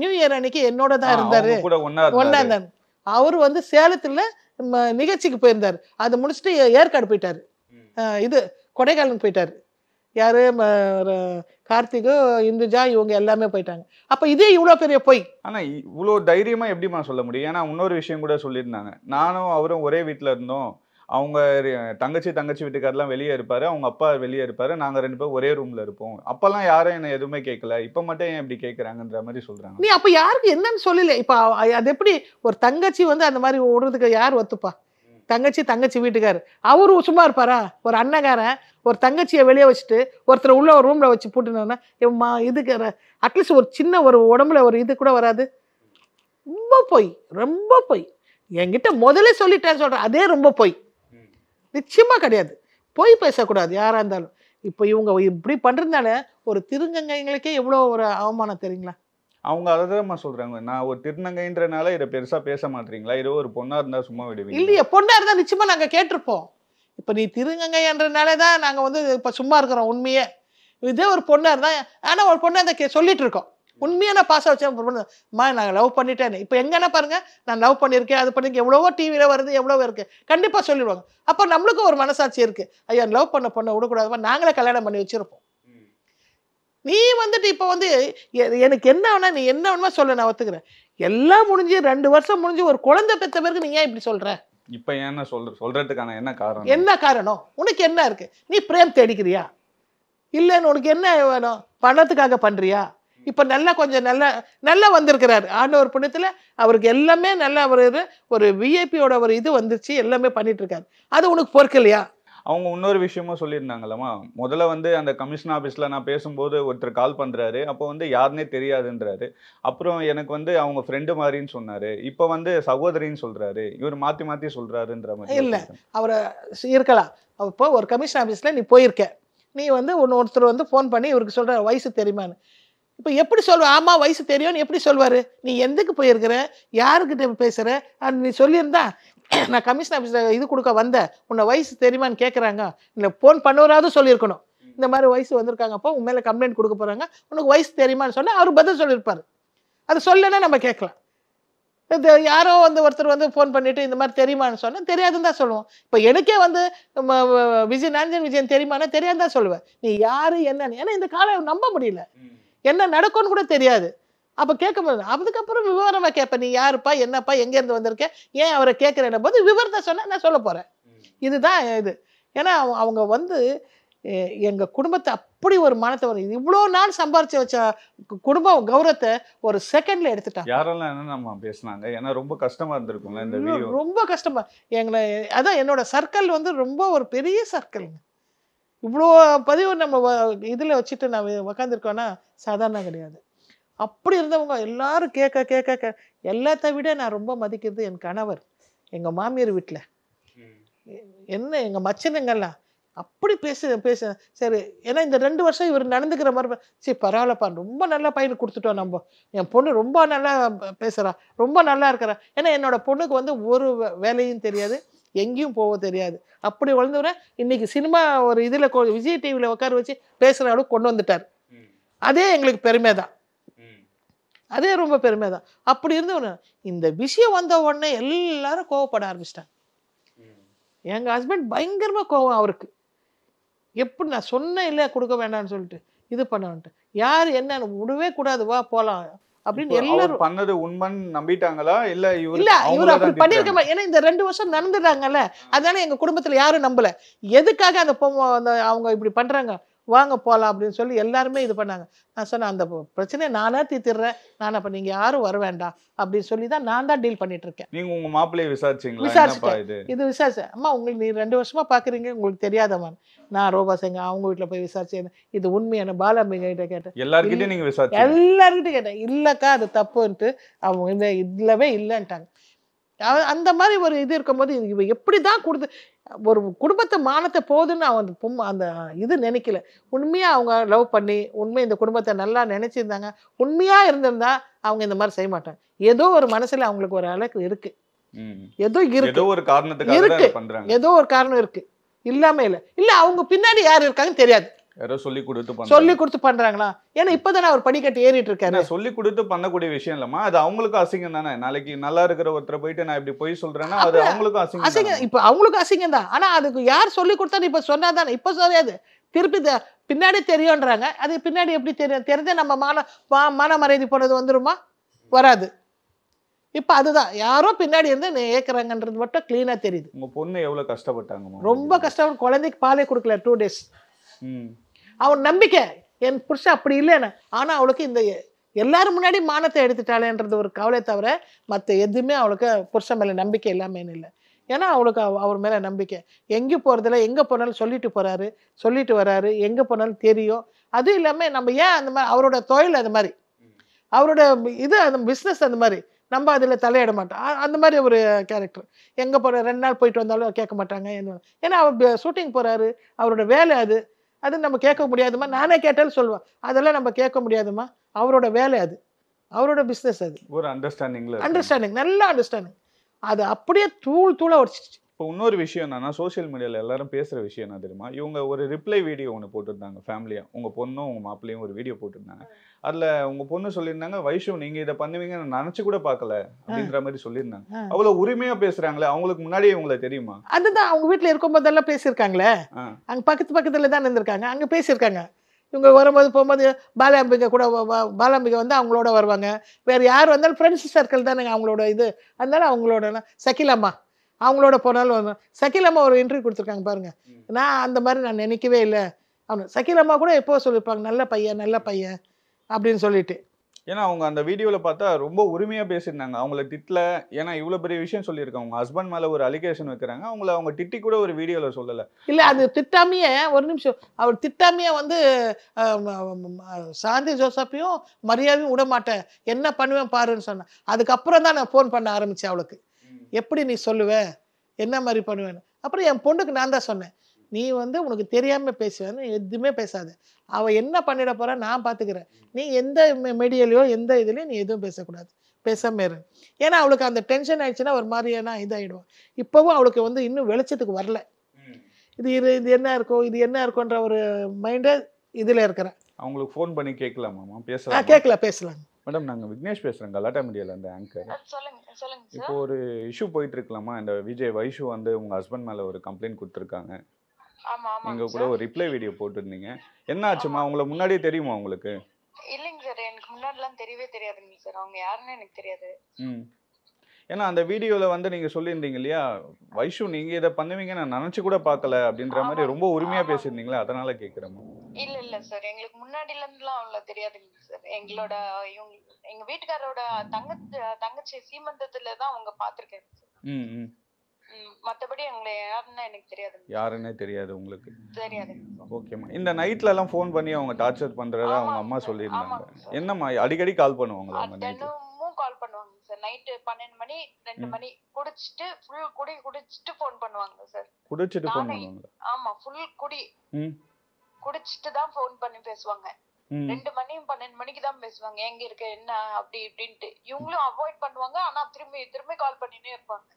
நியூ இயர் அன்னைக்கு என்னோட தான் இருந்தார்,
கூட ஒன்னா
இருந்தார். அவர் வந்து சேலத்தில் நிகழ்ச்சிக்கு போயிருந்தார், அதை முடிச்சுட்டு ஏற்காடு போயிட்டார், இது கொடைக்கானலுக்கு போயிட்டார். யார், கார்த்திகோ இந்துஜா இவங்க எல்லாமே போயிட்டாங்க. அப்போ இதே இவ்வளோ பெரிய பொய்.
ஆனால் இவ்வளோ தைரியமாக எப்படிமா சொல்ல முடியும்? ஏன்னா இன்னொரு விஷயம் கூட சொல்லியிருந்தாங்க, நானும் அவரும் ஒரே வீட்டில் இருந்தோம், அவங்க தங்கச்சி வீட்டுக்காரெலாம் வெளியே இருப்பார், அவங்க அப்பா வெளியே இருப்பார், நாங்கள் 2 பேரும் ஒரே ரூமில் இருப்போம், அப்போல்லாம் யாரும் என்னை எதுவுமே கேட்கல, இப்போ மட்டும் ஏன் இப்படி கேட்குறாங்கன்ற மாதிரி சொல்கிறாங்க.
நீ அப்போ யாருக்கு என்னன்னு சொல்லல. இப்போ அது எப்படி ஒரு தங்கச்சி வந்து அந்த மாதிரி விடுறதுக்கு யார் ஒத்துப்பா? தங்கச்சி வீட்டுக்காரு அவரு சும்மா இருப்பாரா? ஒரு அண்ணகாரன் ஒரு தங்கச்சியை வெளியே வச்சுட்டு ஒருத்தர் உள்ள ஒரு ரூம்ல வச்சு போட்டுனா இதுக்கு அட்லீஸ்ட் ஒரு சின்ன ஒரு உடம்புல ஒரு இது கூட வராது. ரொம்ப பொய். என்கிட்ட முதல்ல சொல்லிட்டேன்னு சொல்றேன், அதே ரொம்ப பொய். நிச்சயமா கிடையாது. பொய் பேசக்கூடாது யாரா இருந்தாலும். இப்போ இவங்க இப்படி பண்றதுனால ஒரு திருநங்கைகளுக்கே எவ்வளோ ஒரு அவமானம் தெரியுங்களா?
அவங்க அதான் சொல்றாங்க, நான் ஒரு திருநங்கைன்றனால இதை பெருசா பேச மாட்டீங்களா, இதோ ஒரு பொண்ணா இருந்தா சும்மா விடுவீங்க?
இல்லையே, பொண்ணா இருந்தா நிச்சயமா நாங்க கேட்டிருப்போம். இப்ப நீ திருநங்கைன்றனால தான் நாங்க வந்து இப்ப சும்மா இருக்கிறோம். உண்மையே இதே ஒரு பொண்ணா இருந்தா, ஆனா ஒரு பொண்ணு அந்த சொல்லிட்டு இருக்கோம், உண்மையா நான் பாச வச்சேன்மா, நான் லவ் பண்ணிட்டேன். இப்போ எங்கன்னா பாருங்க, நான் லவ் பண்ணியிருக்கேன், அது பண்ணிருக்கேன், எவ்வளவோ டிவியில வருது, எவ்வளவோ இருக்கு, கண்டிப்பா சொல்லிடுவாங்க. அப்போ நம்மளுக்கும் ஒரு மனசாட்சி இருக்கு, ஐயா லவ் பண்ண பொண்ணை விடக்கூடாதுமா, நாங்களே கல்யாணம் பண்ணி வச்சிருப்போம். நீ வந்துட்டு இப்போ வந்து எனக்கு என்ன வேணா, நீ என்ன வேணுமா சொல்ல, நான் ஒத்துக்கிறேன். எல்லாம் முடிஞ்சு 2 வருஷம் முடிஞ்சு ஒரு குழந்தை பெற்ற பிறகு நீ ஏன் இப்படி சொல்ற?
இப்ப ஏன்னா சொல்றதுக்கான என்ன காரணம்?
என்ன காரணம் உனக்கு என்ன இருக்கு? நீ பிரேம் தேடிக்கிறியா? இல்லைன்னு உனக்கு என்ன வேணும்? பணத்துக்காக பண்றியா? இப்ப நல்லா கொஞ்சம் நல்லா வந்திருக்கிறாரு ஆண்டவர் புண்ணியத்துல, அவருக்கு எல்லாமே நல்லா ஒரு விஐபியோட ஒரு இது வந்துருச்சு, எல்லாமே பண்ணிட்டு இருக்காரு. அது உனக்கு பொறுக்கலையா?
அவங்க இன்னொரு விஷயமும் சொல்லியிருந்தாங்கல்லம்மா, முதல்ல வந்து அந்த கமிஷன் ஆஃபீஸில் நான் பேசும்போது ஒருத்தர் கால் பண்ணுறாரு, அப்போ வந்து யாருன்னே தெரியாதுன்றாரு. அப்புறம் எனக்கு வந்து அவங்க ஃப்ரெண்டு மாதிரின்னு சொன்னார், இப்போ வந்து சகோதரின்னு சொல்கிறாரு, இவர் மாற்றி மாற்றி சொல்கிறாருன்ற மாதிரி.
இல்லை, அவரை இருக்கலாம். இப்போ ஒரு கமிஷன் ஆஃபீஸில் நீ போயிருக்க, நீ வந்து ஒருத்தர் வந்து ஃபோன் பண்ணி இவருக்கு சொல்கிற வயசு தெரியுமான்னு. இப்போ எப்படி சொல்லுவ? ஆமாம் வயசு தெரியும்னு எப்படி சொல்வார்? நீ எதுக்கு போயிருக்கிற, யாருக்கிட்ட பேசுகிற, அது நீ சொல்லியிருந்தா, நான் கமிஷன் ஆஃபீஸில் இது கொடுக்க வந்தேன், உன்னை வயசு தெரியுமான்னு கேட்குறாங்க, இல்லை ஃபோன் பண்ணுவராவது சொல்லியிருக்கணும், இந்த மாதிரி வயசு வந்திருக்காங்கப்போ உன் மேலே கம்ப்ளைண்ட் கொடுக்க போகிறாங்க, உனக்கு வயசு தெரியுமான்னு சொன்னால் அவர் பதில் சொல்லியிருப்பார். அது சொல்லலைன்னா நம்ம கேட்கலாம். இது யாரோ வந்து ஒருத்தர் வந்து ஃபோன் பண்ணிவிட்டு இந்த மாதிரி தெரியுமான்னு சொன்னால் தெரியாதுன்னு தான் சொல்லுவோம். இப்போ எனக்கே வந்து விஜயன் தெரியுமானா தெரியாது தான் சொல்லுவேன். நீ யார் என்னன்னு, ஏன்னா இந்த காலம் நம்ப முடியல, என்ன நடக்கும்னு கூட தெரியாது. அப்போ கேட்கும்போது அதுக்கப்புறம் விவரமா கேட்பேன், நீ யாருப்பா, என்னப்பா, எங்கேருந்து வந்திருக்க, ஏன் அவரை கேட்குறேன் போது விவரத்தை சொன்னால் நான் சொல்ல போகிறேன். இதுதான் இது. ஏன்னா அவங்க வந்து எங்கள் குடும்பத்தை அப்படி ஒரு மானத்தை வரும், இவ்வளோ நாள் சம்பாரிச்சு வச்ச குடும்பம் கௌரவத்தை ஒரு செகண்ட்ல எடுத்துட்டாங்க.
யாரெல்லாம் என்ன நம்ம பேசினாங்க, ஏன்னா ரொம்ப கஷ்டமா இருந்திருக்கும்ல இந்த வீடியோ.
ரொம்ப கஷ்டமா. எங்களை அதான் என்னோட சர்க்கிள் வந்து ரொம்ப ஒரு பெரிய சர்க்கிள்ங்க. இவ்வளோ பதிவு நம்ம இதில் வச்சுட்டு நான் உக்காந்துருக்கோன்னா சாதாரண கிடையாது. அப்படி இருந்தவங்க எல்லாரும் கேட்க எல்லாத்த விட நான் ரொம்ப மதிக்கிறது என் கணவர், எங்கள் மாமியார் வீட்டில் என்ன எங்கள் மச்சனுங்கெல்லாம் அப்படி பேச சரி. ஏன்னா இந்த 2 வருஷம் இவர் நடந்துக்கிற மாதிரி, சரி பரவாயில்லப்பா, ரொம்ப நல்லா பையனு கொடுத்துட்டோம் நம்ம, என் பொண்ணு ரொம்ப நல்லா பேசுகிறா, ரொம்ப நல்லா இருக்கிறா. ஏன்னா என்னோட பொண்ணுக்கு வந்து ஒரு வேலையும் தெரியாது, எங்கேயும் போக தெரியாது. அப்படி வளர்ந்தவரை இன்னைக்கு சினிமா ஒரு இதில் விஜய் டிவியில் உட்கார வச்சு பேசுகிற அளவுக்கு கொண்டு வந்துட்டார். அதே எங்களுக்கு பெருமை தான், அதே ரொம்ப பெருமை தான். அப்படி இருந்தவன இந்த விஷயம் வந்த உடனே எல்லாரும் கோவப்பட ஆரம்பிச்சிட்டாங்க. எங்கள் ஹஸ்பண்ட் பயங்கரமாக கோவம் அவருக்கு. எப்படி நான் சொன்னேன் இல்லை கொடுக்க வேண்டாம்னு சொல்லிட்டு இது பண்ண யார் என்னன்னு விடவே கூடாது, வா போகலாம் அப்படின்னு எல்லாரும்
பண்ணது உண்மைன்னு நம்பிட்டாங்களா? இல்ல
இவர் அப்படி பண்ணிருக்க. ஏன்னா இந்த 2 வருஷம் நடந்துட்டாங்கல்ல, அதனால எங்க குடும்பத்துல யாரும் நம்பல. எதுக்காக அந்த அவங்க இப்படி பண்றாங்க, வாங்க போகலாம் அப்படின்னு சொல்லி எல்லாருமே இது பண்ணாங்க. நான் சொன்னேன், அந்த பிரச்சனையை நானே தீர்த்திடுறேன், நான் அப்போ நீங்கள் யாரும் வர வேண்டாம் அப்படின்னு சொல்லி தான் நான் தான் டீல் பண்ணிட்டு இருக்கேன்.
நீங்க உங்க மாப்பிள்ளையை விசாரிச்சீங்களா?
விசாரிச்சுட்டேன். இது விசாரிச்சேன். அம்மா உங்களுக்கு நீ 2 வருஷமா பார்க்குறீங்க, உங்களுக்கு தெரியாதம்மா. நான் ரோபாசங்க அவங்க வீட்டில் போய் விசாரிச்சேன். இது உண்மையான பாலாம்பிகை கிட்ட கேட்டேன்.
எல்லார்கிட்டயும் நீங்க விசாரிச்சீங்க?
எல்லார்கிட்டையும் கேட்டேன். இல்லைக்கா அது தப்புன்ட்டு அவங்க இல்லவே இல்லைன்ட்டாங்க. அந்த மாதிரி ஒரு இது இருக்கும்போது இவ எப்படி தான் கொடுத்து ஒரு குடும்பத்தை மானத்தை போதுன்னு அவன் அந்த இது நினைக்கல. உண்மையாக அவங்க லவ் பண்ணி உண்மை இந்த குடும்பத்தை நல்லா நினச்சிருந்தாங்க, உண்மையாக இருந்திருந்தா அவங்க இந்த மாதிரி செய்ய மாட்டாங்க. ஏதோ ஒரு மனசில் அவங்களுக்கு ஒரு அழகு இருக்கு, ஏதோ இருக்கு,
ஏதோ ஒரு காரணத்துக்காக பண்றாங்க,
ஏதோ ஒரு காரணம் இருக்கு, இல்லாம இல்லை அவங்க பின்னாடி யார் இருக்காங்கன்னு தெரியாது.
யாரோ சொல்லி கொடுத்து
பண்றாங்களா? ஏன்னா இப்பதானே அவர் படிக்கட்டு ஏறிட்டு இருக்காரு.
சொல்லி கொடுத்து பண்ணக்கூடிய விஷயம் இல்லம்மா, அது அவங்களுக்கும் அசிங்கம் தானே. நாளைக்கு நல்லா இருக்கிற ஒருத்தரை போயிட்டு நான் இப்படி போய் சொல்றேன்னா அது அவங்களுக்கும் அசிங்கம்.
இப்ப அவங்களுக்கும் அசிங்கம் தான். ஆனா அதுக்கு யார் சொல்லி கொடுத்தாரு இப்ப சொன்னாதானே. இப்ப சொல்லாது, திருப்பி பின்னாடி தெரியும்ன்றாங்க. அது பின்னாடி எப்படி தெரியும்? தெரிஞ்ச நம்ம மான மரியாதை போனது வந்துருமா? வராது. இப்ப அதுதான் யாரோ பின்னாடி இருந்து ஏக்குறாங்கன்றது மட்டும் கிளீனா தெரியுது.
உங்க பொண்ணு எவ்வளவு கஷ்டப்பட்டாங்க?
ரொம்ப கஷ்டம். குழந்தைக்கு பாலே கொடுக்கல 2 days. அவன் நம்பிக்கை என் புருஷன் அப்படி இல்லைன்னு. ஆனா அவளுக்கு இந்த எல்லாரும் முன்னாடி மானத்தை எடுத்துட்டாளேன்றது ஒரு கவலை தவிர மற்ற எதுவுமே அவளுக்கு புருஷன் மேல நம்பிக்கை எல்லாமே இல்லை. ஏன்னா அவளுக்கு அவர் மேல நம்பிக்கை. எங்கேயும் போறதில்ல, எங்க போனாலும் சொல்லிட்டு வராரு, எங்க போனாலும் தெரியும். அதுவும் இல்லாம நம்ம ஏன் அந்த மாதிரி அவரோட தொழில் அந்த மாதிரி, அவரோட இது அந்த பிஸ்னஸ் அந்த மாதிரி, நம்ம அதில் தலையிட மாட்டோம். அந்த மாதிரி ஒரு கேரக்டர். எங்கே போகிற 2 நாள் போயிட்டு வந்தாலும் கேட்க மாட்டாங்க. ஏன்னா அவர் ஷூட்டிங் போகிறாரு, அவரோட வேலை அது நம்ம கேட்க முடியாதுமா. நானே கேட்டாலும் சொல்லுவேன், அதெல்லாம் நம்ம கேட்க முடியாதுமா, அவரோட வேலை அது, அவரோட பிஸ்னஸ் அது.
ஒரு அண்டர்ஸ்டாண்டிங்,
நல்ல அண்டர்ஸ்டாண்டிங். அது அப்படியே தூளா உடச்சிச்சு.
இப்போ இன்னொரு விஷயம் என்னன்னா, சோஷியல் மீடியாவில் எல்லாரும் பேசுகிற விஷயம் என்ன தெரியுமா? இவங்க ஒரு ரிப்ளை வீடியோ ஒன்று போட்டிருந்தாங்க ஃபேமிலியாக. உங்கள் பொண்ணும் உங்கள் மாப்பிள்ளையும் ஒரு வீடியோ போட்டிருந்தாங்க. அதில் உங்கள் பொண்ணு சொல்லியிருந்தாங்க, வைஷு நீங்கள் இதை பண்ணுவீங்கன்னு நான் நினச்சி கூட பார்க்கல அப்படின்ற மாதிரி சொல்லியிருந்தாங்க. அவ்வளோ உரிமையாக பேசுகிறாங்களே, அவங்களுக்கு முன்னாடியே உங்களுக்கு தெரியுமா?
அதுதான் அவங்க வீட்டில் இருக்கும்போதெல்லாம் பேசியிருக்காங்களே. அங்கே பக்கத்தில் தான் இருந்திருக்காங்க, அங்கே பேசியிருக்காங்க. இவங்க வரும்போது போகும்போது பாலாம்பிகை வந்து அவங்களோட வருவாங்க. வேறு யார் வந்தாலும் ஃப்ரெண்ட்ஸ் சர்க்கிள் தானே அவங்களோட இது. அதனால அவங்களோட சகிலம்மா அவங்களோட போனாலும் வந்தோம். சகிலம்மா ஒரு இன்டர்வியூ கொடுத்துருக்காங்க பாருங்க. நான் அந்த மாதிரி நான் நினைக்கவே இல்லை. அவனு சகிலம்மா கூட எப்போ சொல்லியிருப்பாங்க, நல்ல பையன் அப்படின்னு சொல்லிட்டு.
ஏன்னா அவங்க அந்த வீடியோவில் பார்த்தா ரொம்ப உரிமையாக பேசியிருந்தாங்க. அவங்கள திட்டல. ஏன்னா இவ்வளோ பெரிய விஷயம் சொல்லியிருக்காங்க. அவங்க ஹஸ்பண்ட் மேலே ஒரு அலிகேஷன் வைக்கிறாங்க, அவங்க திட்டி கூட ஒரு வீடியோவில் சொல்லலை.
இல்லை அது திட்டாமையே, ஒரு நிமிஷம், அவர் திட்டாமையே வந்து சாந்தி ஜோசப்பையும் மரியாதையும் விட மாட்டேன், என்ன பண்ணுவேன் பாருன்னு சொன்னேன். அதுக்கப்புறம் தான் நான் ஃபோன் பண்ண ஆரம்பித்தேன் அவளுக்கு. எப்படி நீ சொல்லுவ, என்ன மாதிரி பண்ணுவேன்னு. அப்புறம் என் பொண்ணுக்கு நான் தான் சொன்னேன், நீ வந்து உனக்கு தெரியாமல் பேசுவேன்னு எதுவுமே பேசாத, அவள் என்ன பண்ணிட போகிறா நான் பார்த்துக்கிறேன், நீ எந்த மீடியாலையோ எந்த இதுலையும் நீ எதுவும் பேசக்கூடாது, பேசாம இரு. ஏன்னா அவளுக்கு அந்த டென்ஷன் ஆயிடுச்சுன்னா ஒரு மாதிரியான இதாகிடுவான். இப்போவும் அவளுக்கு வந்து இன்னும் வெளிச்சத்துக்கு வரல. இது என்ன இருக்கோன்ற ஒரு மைண்டே இதில் இருக்கிறேன்.
அவங்களுக்கு ஃபோன் பண்ணி கேட்கலாமா? பேசலாம்,
பேசலாம்.
மேடம் நாங்கள் விக்னேஷ் பேசுகிறேன், கலாட்டா மீடியாவில் அந்த ஆங்கர். இப்போ ஒரு இஷ்யூ போயிட்டு இருக்கலாமா? இந்த விஜய் வைஷு வந்து உங்கள் ஹஸ்பண்ட் மேலே ஒரு கம்ப்ளைண்ட் கொடுத்துருக்காங்க. நீங்கள் கூட ஒரு ரிப்ளை வீடியோ போட்டுருந்தீங்க. என்ன ஆச்சுமா? உங்களை முன்னாடியே தெரியுமா உங்களுக்கு?
இல்லைங்க சார், எனக்கு முன்னாடிலாம் தெரியவே தெரியாதுங்க சார். அவங்க யாருன்னு எனக்கு தெரியாது.
ஏன்னா அந்த வீடியோவில் வந்து நீங்கள் சொல்லியிருந்தீங்க இல்லையா, வைஷு நீங்கள் இதை பண்ணுவீங்க நான் நினச்சி கூட பார்க்கல அப்படின்ற மாதிரி ரொம்ப உரிமையாக பேசியிருந்தீங்களா, அதனால கேட்குறேன்.
இல்லை சார், எங்களுக்கு முன்னாடிலேருந்துலாம் அவ்வளோ தெரியாதுங்க சார். எங்களோட எங்கள் வீட்டுக்காரோட தங்கச்சி சீமந்தத்தில் தான் அவங்க பார்த்துருக்கேன் சார். மற்றபடி எங்களை யாருன்னா எனக்கு தெரியாது.
யாருன்னே தெரியாது உங்களுக்கு?
தெரியாது.
ஓகேம்மா. இந்த நைட்ல எல்லாம் ஃபோன் பண்ணி அவங்க டார்ச்சர் பண்றதா அவங்க அம்மா சொல்லியிருந்தாங்க. என்னம்மா அடிக்கடி கால் பண்ணுவாங்களா?
தினமும் கால் பண்ணுவாங்க சார். நைட்டு 12 மணி 2 மணி குடிச்சிட்டு ஃபுல் குடி குடிச்சிட்டு ஃபோன் பண்ணுவாங்க சார்.
குடிச்சிட்டு ஃபோன் பண்ணுவாங்க?
ஆமா, ஃபுல் குடி குடிச்சிட்டு தான் ஃபோன் பண்ணி பேசுவாங்க. 2 மணியும் 12 மணிக்கு தான் பேசுவாங்க. எங்க இருக்க என்ன அப்படி இப்படின்ட்டு. இவங்களும் அவாய்ட் பண்ணுவாங்க, ஆனா திரும்பி திரும்பி கால் பண்ணிட்டே இருப்பாங்க.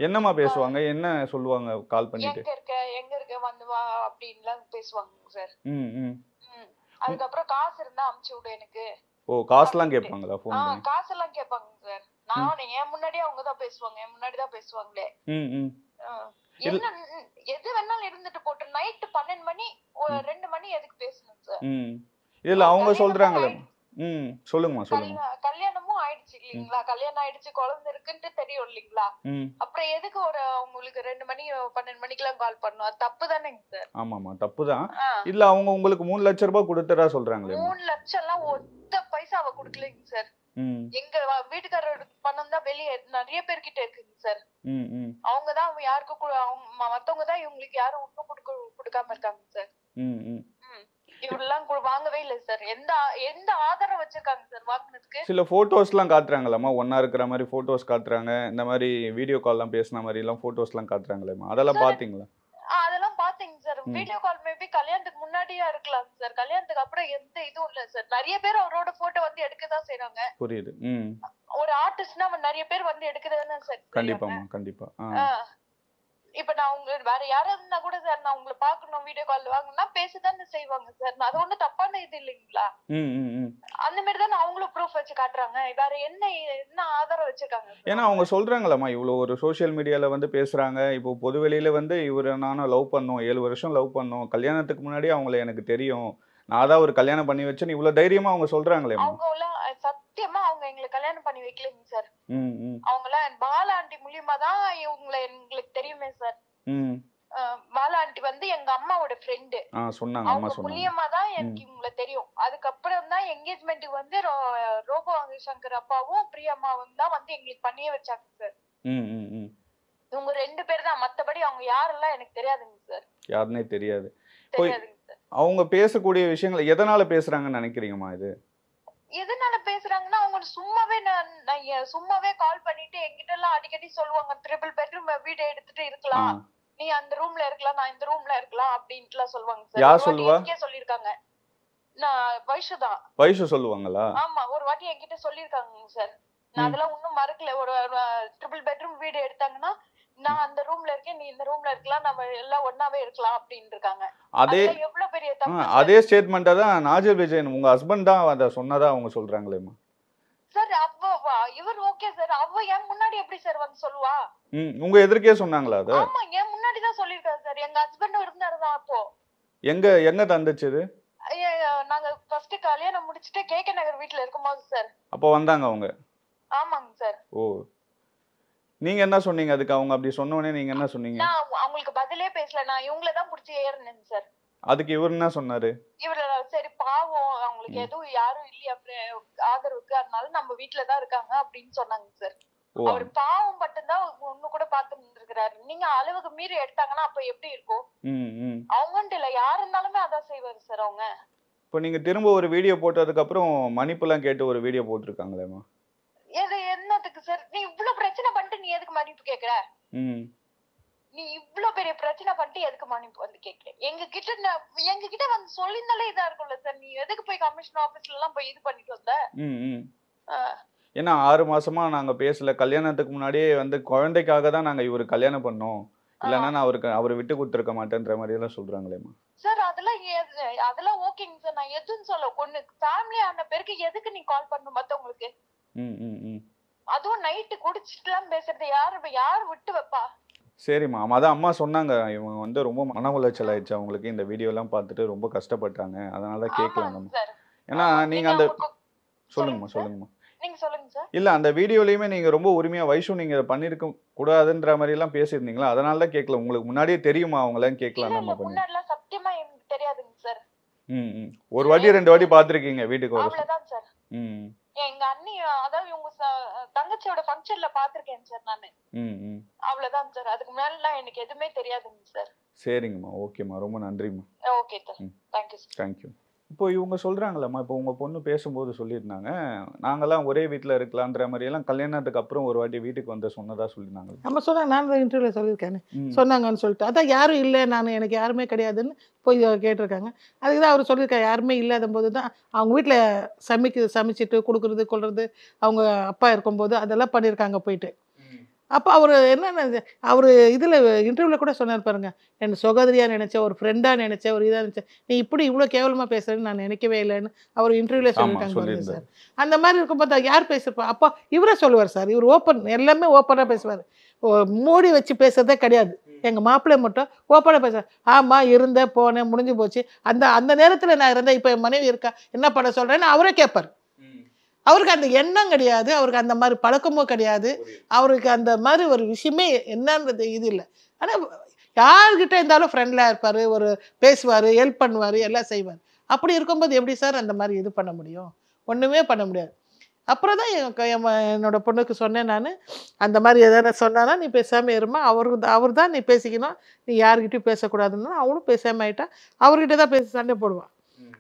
என்னம்மா பேசுவாங்க, என்ன சொல்லுவாங்க கால் பண்ணிட்டு?
எங்க இருக்க வந்து வா அப்படின்லாம் பேசுவாங்க சார். அதுக்கப்புறம் காசு இருந்தா அமுச்சு விடு எனக்கு.
ஓ, காசுலாம் கேட்பாங்களா ஃபோன் பண்ணி?
காசெல்லாம் கேட்பாங்க சார். நான் என் முன்னாடியே அவங்க தான் பேசுவாங்க, என் முன்னாடி தான் பேசுவாங்களே. என்ன எது வேணாலும் இருந்துட்டு போட்டு நைட் 12 மணி 2 மணி எதுக்கு பேசணும் சார்?
இதுல அவங்க சொல்றாங்களே. சொல்லுங்கம்மா சொல்லுங்க.
கல்யாணமும் ஆயிடுச்சு இல்லீங்களா, கல்யாணம் ஆயிடுச்சு, குழந்தை இருக்குன்னு தெரியும்ல. இல்லைங்களா? அப்புறம் எதுக்கு உங்களுக்கு 2 மணி 12 மணிக்கெல்லாம் கால் பண்ணணும்? அது தப்பு தானேங்க சார்?
ஆமாமா தப்புதான். இல்ல அவங்க உங்களுக்கு 3 லட்சம் ரூபாய் கொடுத்ததா சொல்றாங்களே.
3 லட்சம் எல்லாம் ஒத்த பைசா அவ கொடுக்கலைங்க சார். எங்க வீட்டுக்காரரோட பணம் தான் வெளியே நிறைய பேர்கிட்ட இருக்குங்க சார். அவங்கதான் யாருக்கும் மத்தவங்க தான் இவங்களுக்கு யாரும் ஒண்ணும் கொடுக்காம இருக்காங்க சார். இவரெல்லாம் வாங்கவே இல்லை சார். எந்த ஆதாரம் வச்சிருக்காங்க சார் வாங்கினதுக்கு? சில
போட்டோஸ் எல்லாம் காட்டுறாங்களாமா, ஒன்னா இருக்கிற மாதிரி போட்டோஸ் காட்டுறாங்க, இந்த மாதிரி வீடியோ கால் எல்லாம் பேசின மாதிரி எல்லாம் போட்டோஸ் எல்லாம் காட்டுறாங்களேமா, அதெல்லாம் பாத்தீங்களா?
அதெல்லாம் பாத்தீங்க சார். வீடியோ கால் மேபி கல்யாணத்துக்கு முன்னாடியா இருக்கலாம் சார், கல்யாணத்துக்கு அப்புறம் எந்த இதுவும் இல்ல சார். நிறைய பேர் அவரோட போட்டோ வந்து எடுக்கதான் செய்யறாங்க.
புரியுது.
ஒரு ஆர்டிஸ்ட்னா அவன் நிறைய பேர் வந்து எடுக்கதானே சார்.
கண்டிப்பாமா கண்டிப்பா.
இப்ப நான் வேற யாராவது இருந்தா கூட சார், நான் உங்களை பாக்கணும் வீடியோ கால் வாங்கினா பேசதானே செய்வாங்க சார். அது ஒண்ணும் தப்பான இது இல்லைங்களா? அந்த மாதிரி தானே அவங்களும் ப்ரூஃப் வச்சு காட்டுறாங்க. வேற என்ன ஆதாரம் வச்சிருக்காங்க?
ஏன்னா அவங்க சொல்றாங்களாமா, இவ்வளவு ஒரு சோசியல் மீடியால வந்து பேசுறாங்க. இப்போ பொதுவெளியில வந்து இவரை நானும் லவ் பண்ணோம், 7 வருஷம் லவ் பண்ணோம், கல்யாணத்துக்கு முன்னாடி அவங்களை எனக்கு தெரியும், நான் தான் ஒரு கல்யாணம் பண்ணி வச்சேன்னு இவ்வளவு தைரியமா அவங்க சொல்றாங்களே.
அவங்க எல்லாம் சத்தியமா அவங்க எங்களை கல்யாணம் பண்ணி வைக்கலைங்க சார். அவங்க எல்லாம் பாலா ஆண்டி மூலியமா தான் எங்களுக்கு தெரியுமே சார். பாலா ஆண்டி வந்து எங்க அம்மாவோட ஃப்ரெண்டு
சொன்னாங்க.
அவங்க மூலியமா தான் எனக்கு இவங்களை தெரியும். அதுக்கப்புறம் தான் என்கேஜ்மெண்ட்டுக்கு வந்து ரோபோ சங்கர் அப்பாவும் பிரியம்மாவும் தான் வந்து எங்களுக்கு பண்ணியே வச்சாங்க சார். இவங்க 2 பேர் தான், மத்தபடி அவங்க யாரெல்லாம் எனக்கு தெரியாதுங்க சார்.
யாருன்னே தெரியாது. அவங்க பேசக்கூடிய விஷயங்கள் எதனால பேசுறாங்கன்னு நினைக்கிறீங்கம்மா? இது
எதனால பேசுறாங்கன்னா, அவங்க சும்மாவே கால் பண்ணிட்டு என்கிட்ட எல்லாம் அடிக்கடி சொல்லுவாங்க, 3 பெட்ரூம் வீடு எடுத்துட்டு இருக்கலாம், நீ அந்த ரூம்ல இருக்கலாம், நான் இந்த ரூம்ல இருக்கலாம் அப்படின்ட்டு எல்லாம் சொல்லுவாங்க சார்.
யார் சொல்லுவா?
சொல்லிருக்காங்க. நான் வைஷு தான்.
வைஷு சொல்லுவாங்களா?
ஆமா, ஒரு வாட்டி என்கிட்ட சொல்லிருக்காங்க சார். நான் அதெல்லாம் இன்னும் மறக்கல. ஒரு 3 பெட்ரூம் வீடு எடுத்தாங்கன்னா நான் அந்த ரூம்ல இருக்கேன், நீ இந்த ரூம்ல இருக்கலாம், நம்ம எல்லாம் ஒண்ணாவே இருக்கலாம் அப்படின்னு இருக்காங்க.
அதே
எவ்வளவு பெரிய தப்பு.
அதே ஸ்டேட்மெண்டா தான் நாஜர் விஜயன் உங்க ஹஸ்பண்ட் தான் அத சொன்னதா அவங்க சொல்றாங்களேமா
சார். இவர் ஓகே சார், அவ ஏன் முன்னாடி எப்படி சார் வந்து சொல்லுவா?
உங்க எதிர்க்கே சொன்னாங்களா? அது
ஆமா, ஏன் முன்னாடி தான் சொல்லிருக்காரு சார். எங்க ஹஸ்பண்ட் இருந்தாரு தான் அப்போ.
எங்க தந்துச்சு இது?
நாங்க ஃபர்ஸ்ட் கல்யாணம் முடிச்சிட்டு கேகே நகர் வீட்ல இருக்கும்போது சார்.
அப்போ வந்தாங்க அவங்க?
ஆமாங்க சார்.
ஓ, நீங்க என்ன சொன்னீங்க அதுக்கு? அவங்க அப்படி சொன்னோனே நீங்க என்ன சொன்னீங்க?
நான் அவங்களுக்கு பதிலே பேசல, நான் இவங்கள தான் புடிச்சு ஏறனேன் சார்.
அதுக்கு இவர் என்ன சொன்னாரு?
இவர சரி பாவம், அவங்களுக்கு எதுவும் யாரும் இல்லையா ஆதரவுக்கு, அதனால நம்ம வீட்ல தான் இருக்காங்க அப்படின்னு சொன்னாங்க சார். அவர் பாவம் மட்டும்தான் ஒண்ணு கூட பாத்து இருந்திருக்காரு. நீங்க அளவுக்கு மீறி எடுத்தாங்கன்னா அப்ப எப்படி இருக்கும்? அவங்கன்ட்டு இல்ல, யாரு இருந்தாலுமே அதான் செய்வாரு சார் அவங்க.
இப்போ நீங்க திரும்ப ஒரு வீடியோ போட்டதுக்கு அப்புறம் மன்னிப்புலாம் கேட்டு ஒரு வீடியோ போட்டிருக்காங்களேமா?
எது என்னத்துக்கு சார்? நீ இவ்வளவு பிரச்சனை பண்ணிட்டு நீ எதுக்கு மன்னிப்பு கேக்குற? நீ இவ்வளவு பெரிய பிரச்சனை பண்ணிட்டு எதுக்கு மன்னிப்பு வந்து கேக்குற? எங்க கிட்ட வந்து சொல்லிருந்தாலே இதா இருக்கும்ல சார். நீ எதுக்கு போய் கமிஷன் ஆபீஸ்ல எல்லாம் போய் இது பண்ணிட்டு வந்த?
ஏன்னா 6 மாசமா நாங்க பேசல, கல்யாணத்துக்கு முன்னாடியே வந்து குழந்தைக்காக தான் நாங்க இவரு கல்யாணம் பண்ணோம், இல்லன்னா நான் அவரை விட்டு கொடுத்துருக்க மாட்டேன்ற மாதிரி எல்லாம் சொல்றாங்களேமா
சார். அதெல்லாம் ஓகேங்க சார், நான் எதுன்னு சொல்ல. ஒண்ணு ஃபேமிலி ஆன பேருக்கு எதுக்கு நீ கால் பண்ணணும் மத்தவங்களுக்கு? அதுவும் நைட்டு குடிச்சிட்டு எல்லாம் பேசுறது யாரு விட்டு வைப்பா?
சரிம்மா, அதான் அம்மா சொன்னாங்க, இவங்க வந்து ரொம்ப மன உளைச்சல் ஆயிடுச்சு அவங்களுக்கு, இந்த வீடியோ எல்லாம் பார்த்துட்டு ரொம்ப கஷ்டப்பட்டாங்க, அதனாலதான் கேட்கலாம். ஏன்னா நீங்க அந்த சொல்லுங்கம்மா.
நீங்க சொல்லுங்க சார்.
இல்ல, அந்த வீடியோலயுமே நீங்க ரொம்ப உரிமையா வைஷு நீங்க இதை பண்ணிருக்க கூடாதுன்ற மாதிரி எல்லாம் பேசியிருந்தீங்களா? அதனாலதான் கேட்கல. உங்களுக்கு முன்னாடியே தெரியுமா அவங்க எல்லாம்? கேட்கலாம். நம்ம
முன்னாடிலாம் சத்தியமா எனக்கு தெரியாதுங்க சார்.
ஒரு வாட்டி 2 வாட்டி பாத்திருக்கீங்க வீட்டுக்கு வர?
அவ்வளவுதான் சார். எங்க அண்ணி, அதாவது இவங்க தங்கச்சியோட ஃபங்க்ஷன்ல பாத்திருக்கேன் சார் நானு. அவ்வளவுதான் சார். அதுக்கு முன்னாடிலாம் எனக்கு எதுவுமே தெரியாதுங்க சார்.
சரிங்கம்மா, ஓகேம்மா, ரொம்ப நன்றிம்மா.
Okay sir, thank you sir.
Thank you. இப்போ இவங்க சொல்றாங்களம்மா, இப்போ உங்க பொண்ணு பேசும்போது சொல்லியிருந்தாங்க, நாங்கெல்லாம் ஒரே வீட்டில் இருக்கலான்ற மாதிரி எல்லாம் கல்யாணத்துக்கு அப்புறம் ஒரு வாட்டி வீட்டுக்கு வந்து சொன்னதா சொல்லியிருந்தாங்க.
நம்ம சொன்னாங்க, நான் இன்டர்வியூல சொல்லியிருக்கேன் சொன்னாங்கன்னு சொல்லிட்டு, அதான் யாரும் இல்லை, எனக்கு யாருமே கிடையாதுன்னு போய் கேட்டிருக்காங்க. அதுக்கு தான் அவர் சொல்லியிருக்காரு, யாருமே இல்லாத போது தான் அவங்க வீட்டில் சமைச்சிட்டு கொடுக்குறது கொள்வது, அவங்க அப்பா இருக்கும்போது அதெல்லாம் பண்ணியிருக்காங்க போயிட்டு. அப்போ அவர் என்னென்ன அவர் இதில் இன்டர்வியூவில் கூட சொன்னார் பாருங்க, என் சகோதரியாக நினச்சேன், ஒரு ஃப்ரெண்டாக நினச்சேன், ஒரு இதாக நினச்சேன், நீ இப்படி இவ்வளோ கேவலமாக பேசுறேன்னு நான் நினைக்கவே இல்லைன்னு அவர் இன்டர்வியூவில் சொல்லியிருக்காங்க சார். அந்த மாதிரி இருக்கும்போது யார் பேசியிருப்பா? அப்போ இவரே சொல்லுவார் சார், இவர் எல்லாமே ஓப்பனாக பேசுவார், மூடி வச்சு பேசுறதே கிடையாது. எங்கள் மாப்பிள்ளை மட்டும் ஓப்பனாக பேசுவார். ஆமாம், இருந்தேன், போனேன், முடிஞ்சு போச்சு, அந்த நேரத்தில் நான் இருந்தேன், இப்போ என் மனைவி இருக்கா, என்ன பண்ண சொல்கிறேன்னு அவரே கேட்பார். அவருக்கு அந்த எண்ணம் கிடையாது, அவருக்கு அந்த மாதிரி பழக்கமும் கிடையாது, அவருக்கு அந்த மாதிரி ஒரு விஷயமே என்னன்றது இது இல்லை. ஆனால் யார்கிட்ட இருந்தாலும் ஃப்ரெண்ட்லியாக இருப்பார், ஒரு பேசுவார், ஹெல்ப் பண்ணுவார், எல்லாம் செய்வார். அப்படி இருக்கும்போது எப்படி சார் அந்த மாதிரி இது பண்ண முடியும்? ஒன்றுமே பண்ண முடியாது. அப்புறம் தான் என்னோட பொண்ணுக்கு சொன்னேன் நான், அந்த மாதிரி எதனா சொன்னானா நீ பேசாமல் இருமா, அவர் தான் நீ பேசிக்கணும், நீ யார்கிட்டையும் பேசக்கூடாதுன்னா அவளும் பேசாமல் ஆகிட்டா. அவர்கிட்ட தான் பேசி சண்டை போடுவான்.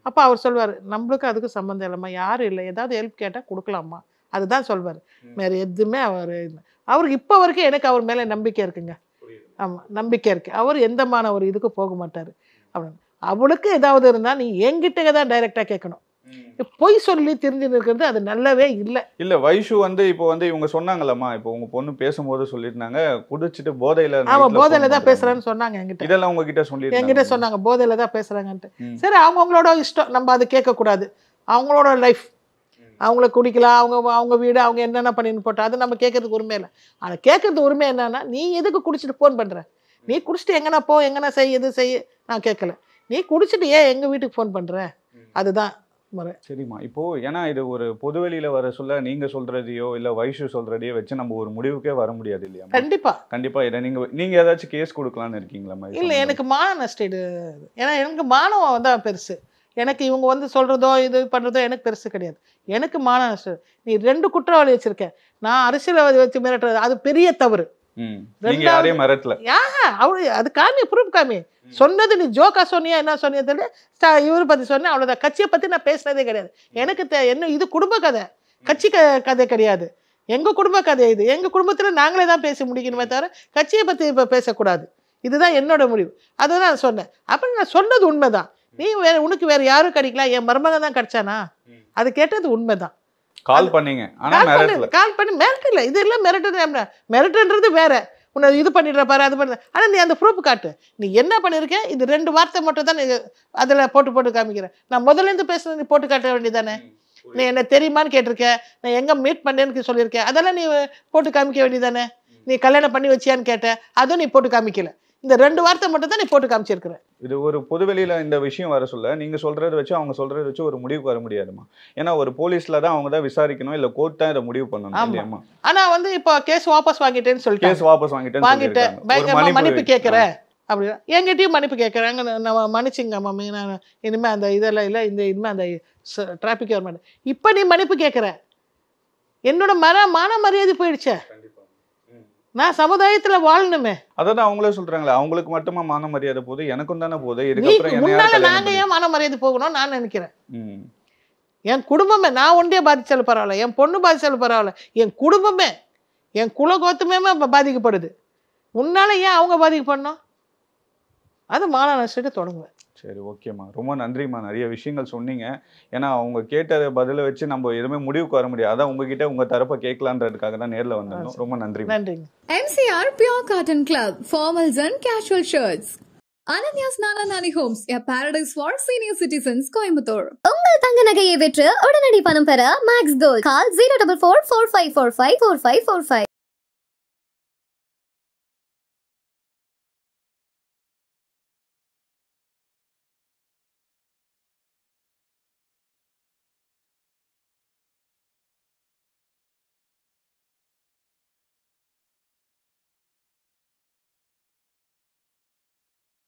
அப்போ அவர் சொல்வார், நம்மளுக்கு அதுக்கு சம்மந்தம் இல்லைம்மா, யாரும் இல்லை, ஏதாவது ஹெல்ப் கேட்டால் கொடுக்கலாமா, அதுதான் சொல்வார். வேறு எதுவுமே அவருக்கு இப்போ வரைக்கும் எனக்கு அவர் மேலே நம்பிக்கை இருக்குங்க. ஆமாம், நம்பிக்கை இருக்குது. அவர் எந்தமான ஒரு இதுக்கு போக மாட்டார் அப்படின்னு. அவளுக்கு ஏதாவது இருந்தால் நீ என்கிட்ட தான் டைரெக்டாக கேட்கணும். பொய் சொல்லி தெரிஞ்சுன்னு இருக்கிறது அது நல்லவே இல்லை.
இல்லை வைஷு வந்து இப்போ வந்து இவங்க சொன்னாங்கல்லம்மா, இப்போ உங்கள் பொண்ணு பேசும்போது சொல்லியிருந்தாங்க குடிச்சிட்டு போதையில்.
ஆமாம், போதையில் தான் பேசுகிறான்னு சொன்னாங்க என்கிட்ட.
இதெல்லாம் உங்ககிட்ட
என்கிட்ட சொன்னாங்க போதையில் தான் பேசுகிறாங்கன்ட்டு. சரி, அவங்களோட இஷ்டம், நம்ம அது கேட்கக்கூடாது. அவங்களோட லைஃப், அவங்கள குடிக்கலாம், அவங்க வீடு, அவங்க என்னென்ன பண்ணின்னு போட்டா அது நம்ம கேட்கறதுக்கு உரிமை இல்லை. ஆனால் கேட்கறது உரிமை என்னன்னா, நீ எதுக்கு குடிச்சிட்டு ஃபோன் பண்ணுற? நீ குடிச்சிட்டு எங்கன்னா போ, எங்கன்னா செய், எது செய், நான் கேட்கல. நீ குடிச்சிட்டு ஏன் எங்கள் வீட்டுக்கு ஃபோன் பண்ணுற? அதுதான் முறை.
சரிம்மா, இப்போ ஏன்னா இது ஒரு பொதுவெளியில் வர சொல்ல நீங்கள் சொல்கிறதையோ இல்லை வைஷு சொல்கிறதையோ வச்சு நம்ம ஒரு முடிவுக்கே வர முடியாது இல்லையா? கண்டிப்பாக இதை நீங்கள் ஏதாச்சும் கேஸ் கொடுக்கலான்னு இருக்கீங்களா?
இல்லை, எனக்கு மான நஷ்டம் இது. ஏன்னா எனக்கு மானம் தான் பெருசு. எனக்கு இவங்க வந்து சொல்கிறதோ இது பண்ணுறதோ எனக்கு பெருசு கிடையாது. எனக்கு மான நஷ்டம். நீ 2 குற்றவாளி வச்சுருக்க, நான் அரசியல் வச்சு மிரட்டுறது அது பெரிய தவறு. அவரு அது காமி, ப்ரூஃப் காமி. சொன்னது நீ ஜோக்கா சொன்னியா என்ன சொன்னியதில்ல, இவரை பற்றி சொன்னேன், அவ்வளோதான். கட்சியை பற்றி நான் பேசினதே கிடையாது. எனக்கு என்ன இது குடும்ப கதை, கட்சி கதை கிடையாது. எங்கள் குடும்ப கதை இது. எங்கள் குடும்பத்தில் நாங்களே தான் பேசி முடிக்கணுமே தவிர கட்சியை பற்றி இப்போ பேசக்கூடாது. இதுதான் என்னோட முடிவு. அதை நான் சொன்னேன். அப்போ நான் சொன்னது உண்மைதான். நீ உனக்கு வேற யாரும் கிடைக்கலாம், என் மருமகன் தான் கிடைச்சானா, அது கேட்டது உண்மைதான்.
கால் பண்ணீங்க,
கால் பண்ணி மிரட்டல. இது எல்லாம் மிரட்டுன்றது வேற. உன்னை இது பண்ணிடுற பாரு, அது பண்ண. ஆனால் நீ அந்த ப்ரூஃப் காட்டு, நீ என்ன பண்ணியிருக்க. இது 2 வார்த்தை மட்டும் தான் நீ அதில் போட்டு காமிக்கிறேன். நான் முதலேருந்து பேசுறது நீ போட்டு காட்ட வேண்டியதானே. நீ என்ன தெரியுமான்னு கேட்டிருக்க, நான் எங்கே மீட் பண்ணேன்னு சொல்லியிருக்கேன், அதெல்லாம் நீ போட்டு காமிக்க வேண்டியதானே. நீ கல்யாணம் பண்ணி வச்சியான்னு கேட்ட, அதுவும் நீ போட்டு காமிக்கல. இந்த 2 வார்த்தை மட்டும் தான் நீ போட்டு காமிச்சிருக்கிற.
இது ஒரு பொதுவெளியில் இந்த விஷயம் வர சொல்ல நீங்கள் சொல்கிறத வச்சு அவங்க சொல்கிறத வச்சு ஒரு முடிவுக்கு வர முடியாதுமா. ஏன்னா ஒரு போலீஸில் தான் அவங்க தான் விசாரிக்கணும், இல்லை கோர்ட் தான் இதை முடிவு பண்ணணும். ஆமாம்.
ஆனால் வந்து இப்போ கேஸ் வாபஸ் வாங்கிட்டேன்னு சொல்லிட்டு
கேஸ் வாபஸ் வாங்கிட்டேன்
பயங்கரமாக மன்னிப்பு கேட்குறேன் அப்படின்னா என்கிட்டயும் மன்னிப்பு கேட்குறாங்க. நம்ம மன்னிச்சுங்க மம்மி, நான் இனிமேல் அந்த இதெல்லாம் இல்லை, இனிமேல் அந்த டிராஃபிக் வரமாட்டேன். இப்போ நீ மன்னிப்பு கேட்குற, என்னோட மான மரியாதை போயிடுச்சே. நான் சமுதாயத்துல வாழணுமே.
அதான் அவங்களே சொல்றாங்களே, அவங்களுக்கு மட்டுமா மான மரியாதை போகுது, எனக்கும் தானே போகுது.
நாங்க ஏன் மான மரியாதை போகணும் நான் நினைக்கிறேன். என் குடும்பமே, நான் ஒன்றே பாதிச்சாலும் பரவாயில்ல, என் பொண்ணு பாதிச்சாலும் பரவாயில்ல, என் குடும்பமே, என் குலகோத்தமே பாதிக்கப்படுது. உன்னால ஏன் அவங்க பாதிக்கப்படணும்? அது மான நஷ்டத்தை தொடங்குவேன்.
சரி, ஓகேம்மா, ரொம்ப நன்றிம்மா. நிறைய விஷயங்கள் சொன்னீங்க. ஏன்னா அவங்க கேட்ட பதிலை வச்சு நம்ம எதுவுமே முடிவுக்கு வர முடியாது. அதான் உங்ககிட்ட உங்க தரப்பை கேட்கலான்றதுக்காக தான் நேரில் வந்திருந்தோம். ரொம்ப நன்றி.
நன்றிங்க.
MCR Pure Cotton Club, formals and casual shirts. Ananya's Nalanani Homes, a paradise for senior citizens, Coimbatore.
உங்கள் தங்க நகையை விற்று உடனடி பணம் பெற மேக்ஸ் கோல்ட். கால் 04445454545.